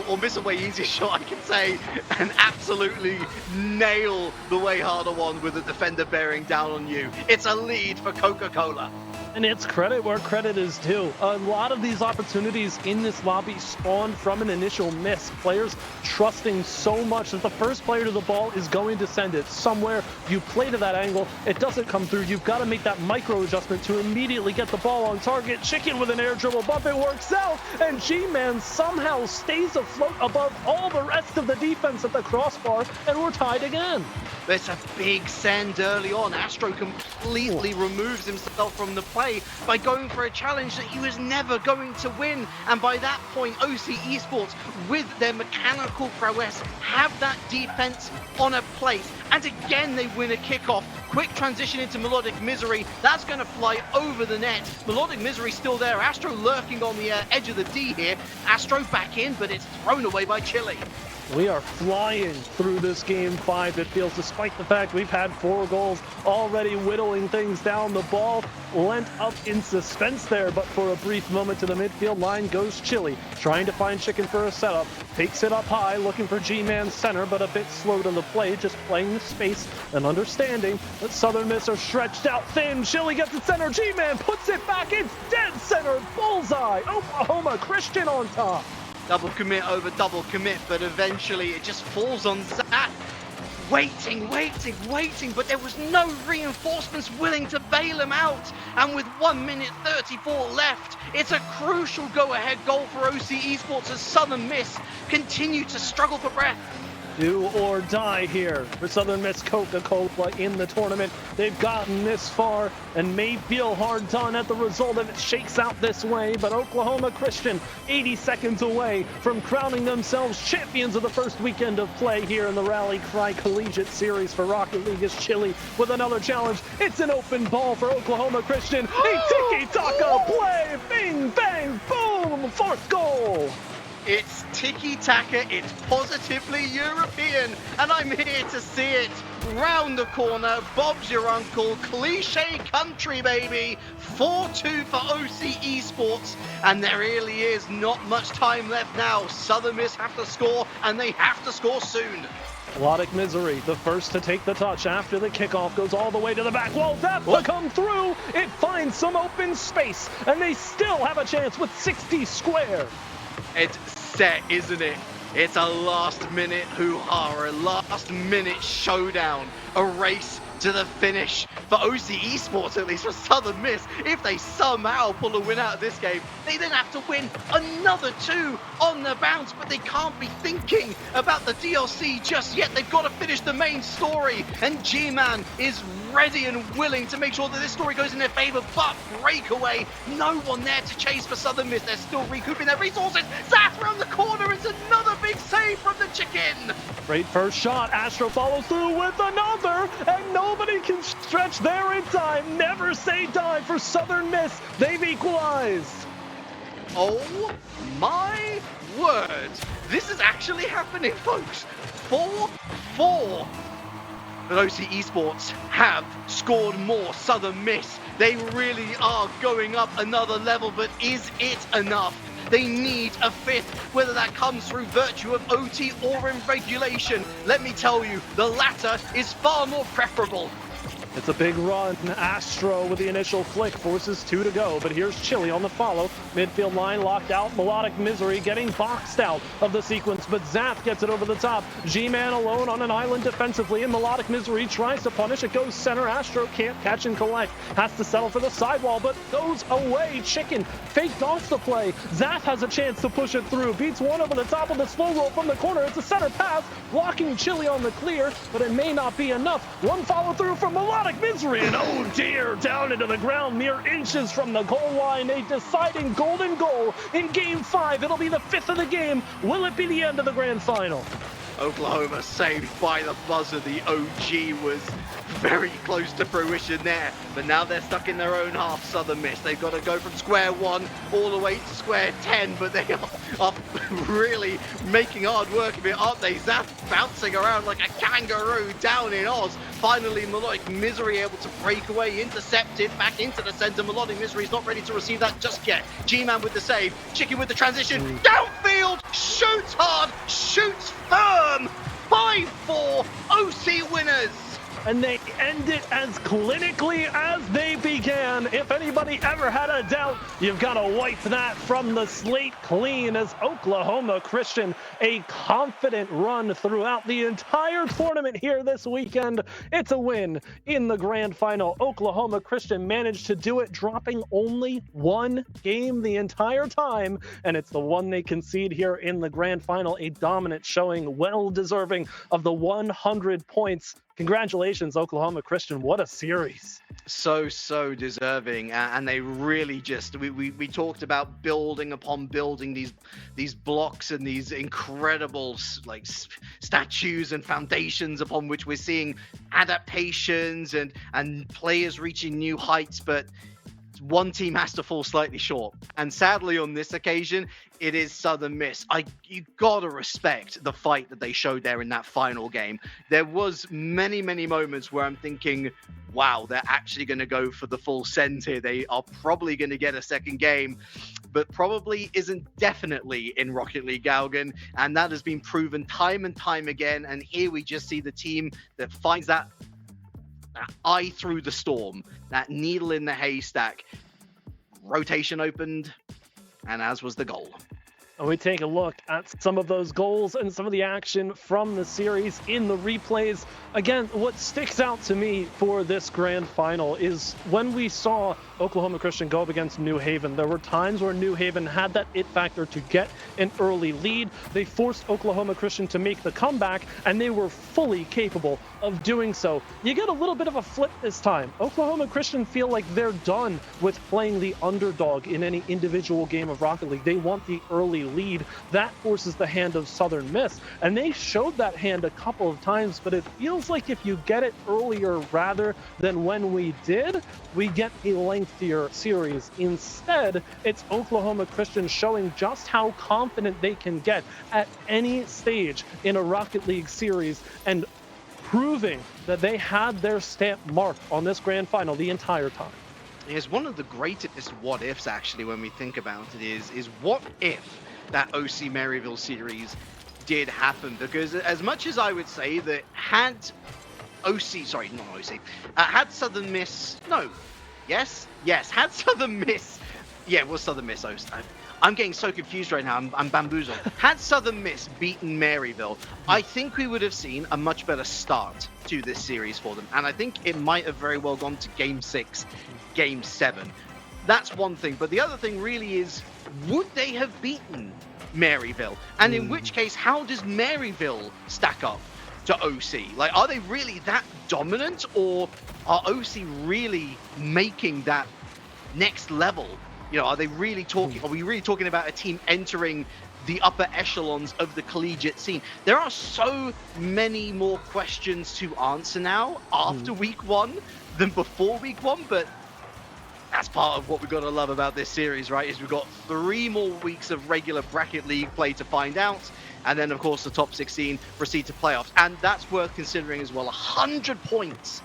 or miss a way easier shot, I can say, and absolutely nail the way harder one with the defender bearing down on you. It's a lead for Coca-Cola. And it's credit where credit is due. A lot of these opportunities in this lobby spawned from an initial miss. Players trusting so much that the first player to the ball is going to send it somewhere. You play to that angle, it doesn't come through. You've got to make that micro adjustment to immediately get the ball on target. Chicken with an air dribble bump, it works out. And G-Man somehow stays afloat above all the rest of the defense at the crossbar, and we're tied again. There's a big send early on. Astro completely removes himself from the play by going for a challenge that he was never going to win. And by that point, OC Esports, with their mechanical prowess, have that defense on a plate. And again, they win a kickoff. Quick transition into Melodic Misery. That's going to fly over the net. Melodic Misery still there. Astro lurking on the edge of the D here. Astro back in, but it's thrown away by Chili. We are flying through this game 5, it feels, despite the fact we've had 4 goals, already whittling things down. The ball lent up in suspense there, but for a brief moment to the midfield line goes Chili, trying to find Chicken for a setup. Takes it up high, looking for G-Man center, but a bit slow to the play, just playing the space and understanding that Southern Miss are stretched out thin. Chili gets it center, G-Man puts it back, it's dead center, bullseye, Oklahoma Christian on top. Double commit over double commit, but eventually it just falls on Zath. waiting, but there was no reinforcements willing to bail him out. And with 1 minute 34 left, it's a crucial go-ahead goal for OC Esports as Southern Miss continue to struggle for breath. Do or die here for Southern Miss Coca-Cola in the tournament. They've gotten this far and may feel hard done at the result if it shakes out this way, but Oklahoma Christian 80 seconds away from crowning themselves champions of the first weekend of play here in the Rally Cry Collegiate Series for Rocket League as Chile with another challenge. It's an open ball for Oklahoma Christian. A tiki-taka play. Bing, bang, boom. Fourth goal. It's tiki-taka, it's positively European, and I'm here to see it. Round the corner, Bob's your uncle, cliche country, baby. 4-2 for OC Esports, and there really is not much time left now. Southern Miss have to score, and they have to score soon. Melodic Misery, the first to take the touch after the kickoff, goes all the way to the back wall. That's to come through. It finds some open space, and they still have a chance with 60 square. It's set, isn't it? It's a last-minute hoo-ha, a last-minute showdown, a race to the finish for OC Esports, at least for Southern Miss. If they somehow pull a win out of this game, they then have to win another 2 on the bounce, but they can't be thinking about the DLC just yet. They've got to finish the main story, and G-Man is ready and willing to make sure that this story goes in their favor, but breakaway, no one there to chase for Southern Miss. They're still recouping their resources. Zaf around the corner, it's another big save from the chicken. Great first shot. Astro follows through with another, and nobody can stretch there in time. Never say die for Southern Miss. They've equalized. Oh my word. This is actually happening, folks. 4-4. But OC Esports have scored more. Southern Miss, they really are going up another level, but is it enough? They need a fifth, whether that comes through virtue of OT or in regulation. Let me tell you, the latter is far more preferable. It's a big run. Astro with the initial flick forces 2 to go, but here's Chile on the follow. Midfield line locked out. Melodic Misery getting boxed out of the sequence, but Zap gets it over the top. G-Man alone on an island defensively, and Melodic Misery tries to punish. It goes center. Astro can't catch and collect. Has to settle for the sidewall, but goes away. Chicken faked off the play. Zap has a chance to push it through. Beats one over the top of the slow roll from the corner. It's a center pass, blocking Chile on the clear, but it may not be enough. One follow through from Melodic Misery, and oh dear, down into the ground, mere inches from the goal line. A deciding golden goal in Game 5. It'll be the 5th of the game. Will it be the end of the grand final? Oklahoma saved by the buzzer. The OG was very close to fruition there, but now they're stuck in their own half. Southern Miss, they've got to go from square 1 all the way to square 10, but they are really making hard work of it, aren't they? Zaf bouncing around like a kangaroo down in Oz. Finally, Melodic Misery able to break away, intercepted back into the center. Melodic Misery is not ready to receive that just yet. G-Man with the save, Chicken with the transition, downfield, shoots hard, shoots firm. 5-4, OC winners. And they end it as clinically as they began. If anybody ever had a doubt, you've got to wipe that from the slate clean as Oklahoma Christian, a confident run throughout the entire tournament here this weekend. It's a win in the grand final. Oklahoma Christian managed to do it, dropping only 1 game the entire time, and it's the one they concede here in the grand final. A dominant showing, well deserving of the 100 points. Congratulations, Oklahoma Christian. What a series. So deserving, and they really just we talked about building upon building these blocks and these incredible like statues and foundations upon which we're seeing adaptations and players reaching new heights, but one team has to fall slightly short, and sadly on this occasion it is Southern Miss. You gotta respect the fight that they showed there in that final game. There was many moments where I'm thinking, wow, they're actually going to go for the full send here. They are probably going to get a second game, but probably isn't definitely in Rocket League Galgan, and that has been proven time and time again. And here we just see the team that finds that eye through the storm, that needle in the haystack. Rotation opened, and as was the goal. And we take a look at some of those goals and some of the action from the series in the replays. Again, what sticks out to me for this grand final is when we saw Oklahoma Christian go up against New Haven, there were times where New Haven had that it factor to get an early lead. They forced Oklahoma Christian to make the comeback, and they were fully capable of doing so. You get a little bit of a flip this time. Oklahoma Christian feel like they're done with playing the underdog in any individual game of Rocket League. They want the early lead. That forces the hand of Southern Miss, and they showed that hand a couple of times, but it feels like if you get it earlier rather than when we did, we get a lengthier series. Instead, it's Oklahoma Christian showing just how confident they can get at any stage in a Rocket League series and proving that they had their stamp marked on this grand final the entire time. It's one of the greatest what ifs, actually, when we think about it, is what if that OC Maryville series did happen? Because as much as I would say that had had Southern Miss, had Southern Miss, yeah, it was Southern Miss. I'm getting so confused right now. I'm bamboozled. Had Southern Miss beaten Maryville, I think we would have seen a much better start to this series for them. And I think it might have very well gone to Game 6, Game 7. That's one thing. But the other thing really is, would they have beaten Maryville? And in which case, how does Maryville stack up to OC? Like, are they really that dominant, or are OC really making that next level? You know, are we really talking about a team entering the upper echelons of the collegiate scene? There are so many more questions to answer now after week 1 than before week 1, but that's part of what we've got to love about this series, right? Is we've got 3 more weeks of regular bracket league play to find out, and then of course the top 16 proceed to playoffs. And that's worth considering as well. 100 points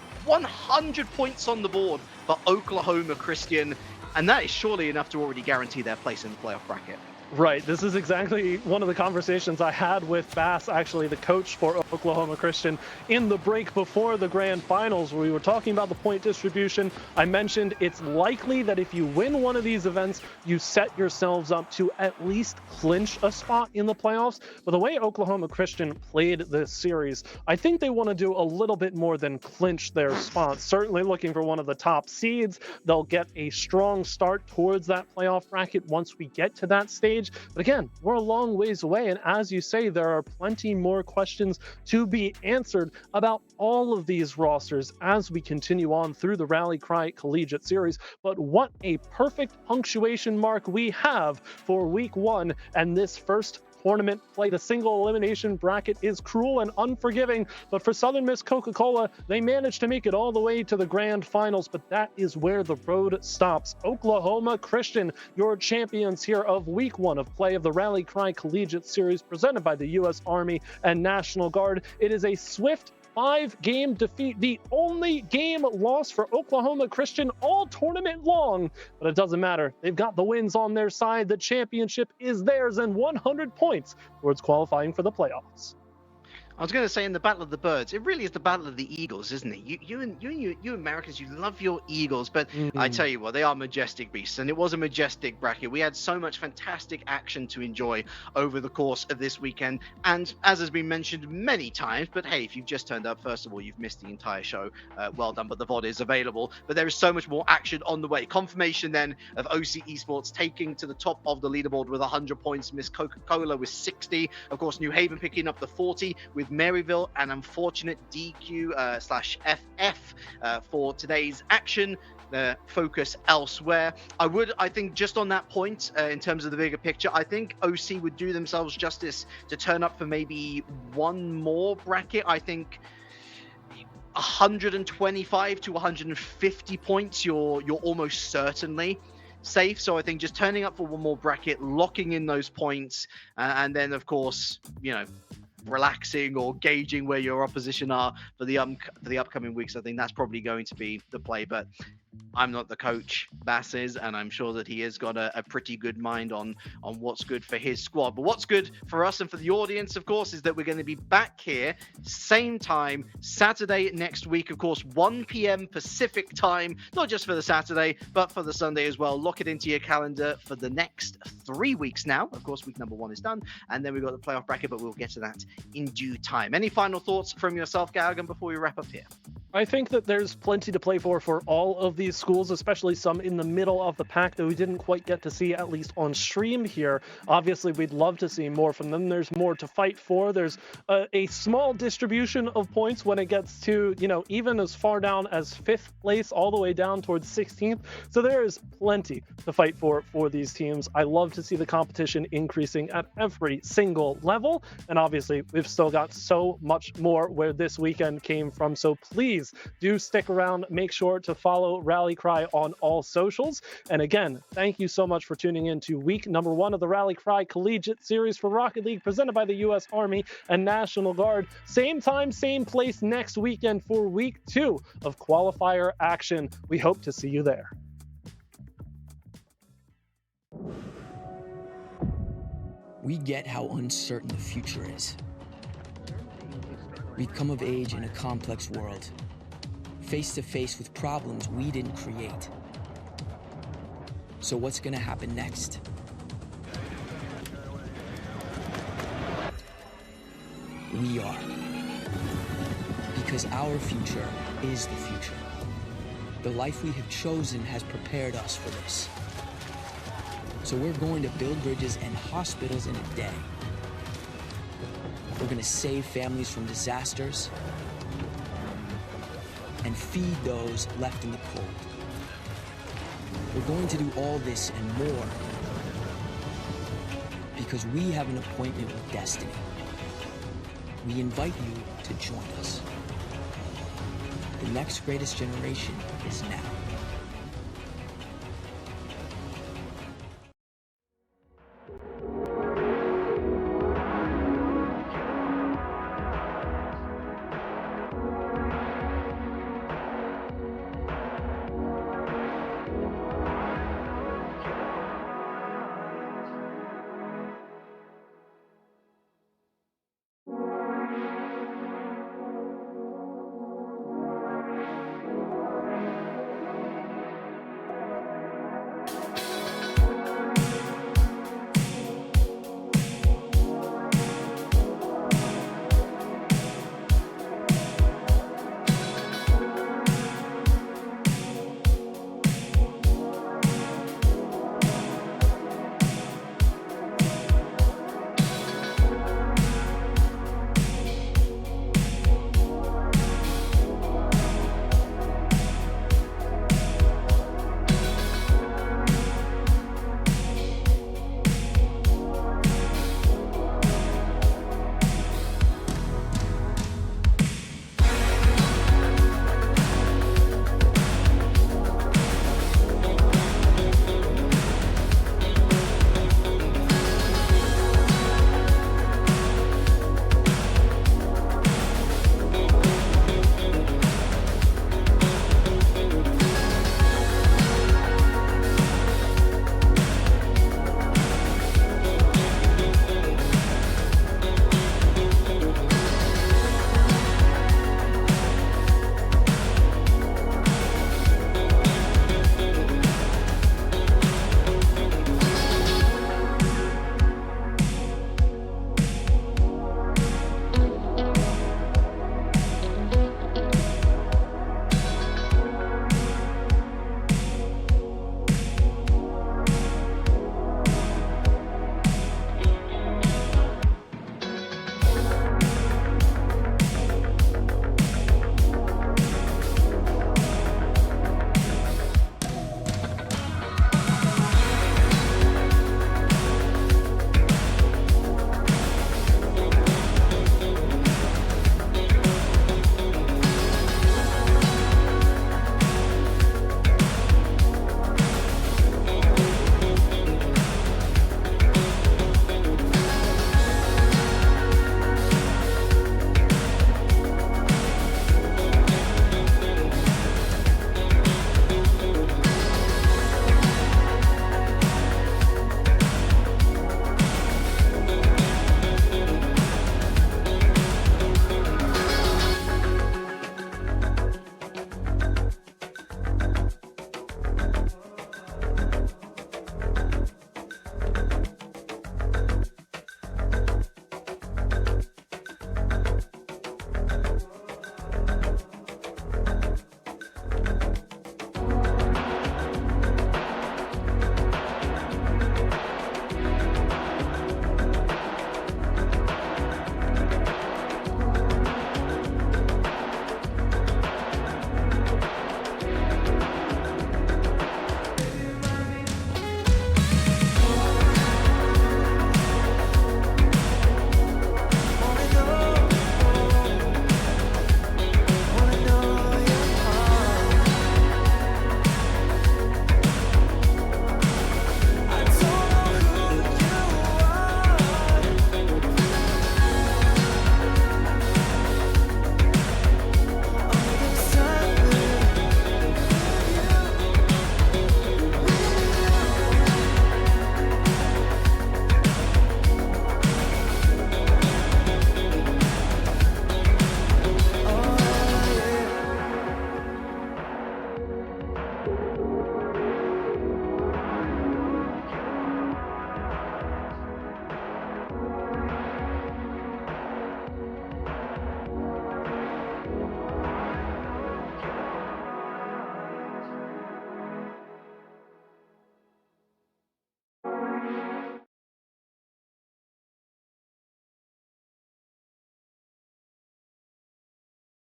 on the board for Oklahoma Christian. And that is surely enough to already guarantee their place in the playoff bracket. Right. This is exactly one of the conversations I had with Bass, actually the coach for Oklahoma Christian, in the break before the grand finals, where we were talking about the point distribution. I mentioned it's likely that if you win one of these events, you set yourselves up to at least clinch a spot in the playoffs. But the way Oklahoma Christian played this series, I think they want to do a little bit more than clinch their spot. Certainly looking for one of the top seeds. They'll get a strong start towards that playoff bracket once we get to that stage. But again, we're a long ways away, and as you say, there are plenty more questions to be answered about all of these rosters as we continue on through the Rally Cry Collegiate Series. But what a perfect punctuation mark we have for week 1 and this first tournament play. The single elimination bracket is cruel and unforgiving, but for Southern Miss Coca-Cola, they managed to make it all the way to the grand finals, but that is where the road stops. Oklahoma Christian, your champions here of week 1 of play of the Rally Cry Collegiate Series presented by the U.S. Army and National Guard. It is a swift 5-game defeat, the only game loss for Oklahoma Christian all tournament long, but it doesn't matter. They've got the wins on their side. The championship is theirs and 100 points towards qualifying for the playoffs. I was going to say, in the Battle of the Birds, it really is the Battle of the Eagles, isn't it? You Americans, you love your Eagles, but I tell you what, they are majestic beasts, and it was a majestic bracket. We had so much fantastic action to enjoy over the course of this weekend, and as has been mentioned many times, but hey, if you've just turned up, first of all, you've missed the entire show. Well done, but the VOD is available. But there is so much more action on the way. Confirmation then of OC Esports taking to the top of the leaderboard with 100 points. Miss Coca-Cola with 60. Of course, New Haven picking up the 40 with Maryville, an unfortunate DQ/FF for today's action. Focus elsewhere. I think just on that point, in terms of the bigger picture, I think OC would do themselves justice to turn up for maybe one more bracket. I think 125 to 150 points, you're almost certainly safe. So I think just turning up for one more bracket, locking in those points, and then of course, relaxing or gauging where your opposition are for the upcoming weeks. I think that's probably going to be the play. But I'm not the coach, Bass is, and I'm sure that he has got a pretty good mind on what's good for his squad. But what's good for us and for the audience, of course, is that we're going to be back here, same time, Saturday next week, of course, 1 p.m. Pacific time, not just for the Saturday, but for the Sunday as well. Lock it into your calendar for the next 3 weeks now. Of course, week number 1 is done, and then we've got the playoff bracket, but we'll get to that in due time. Any final thoughts from yourself, Galgan, before we wrap up here? I think that there's plenty to play for all of these schools, especially some in the middle of the pack that we didn't quite get to see, at least on stream here. Obviously, we'd love to see more from them. There's more to fight for. There's a small distribution of points when it gets to, even as far down as 5th place all the way down towards 16th. So there is plenty to fight for these teams. I love to see the competition increasing at every single level. And obviously, we've still got so much more where this weekend came from. So please do stick around. Make sure to follow Rally Cry on all socials. And again, thank you so much for tuning in to week number 1 of the Rally Cry Collegiate Series for Rocket League, presented by the U.S. Army and National Guard. Same time, same place next weekend for week 2 of qualifier action. We hope to see you there. We get how uncertain the future is. We've come of age in a complex world, face to face with problems we didn't create. So what's gonna happen next? We are. Because our future is the future. The life we have chosen has prepared us for this. So we're going to build bridges and hospitals in a day. We're gonna save families from disasters and feed those left in the cold. We're going to do all this and more because we have an appointment with destiny. We invite you to join us. The next greatest generation is now.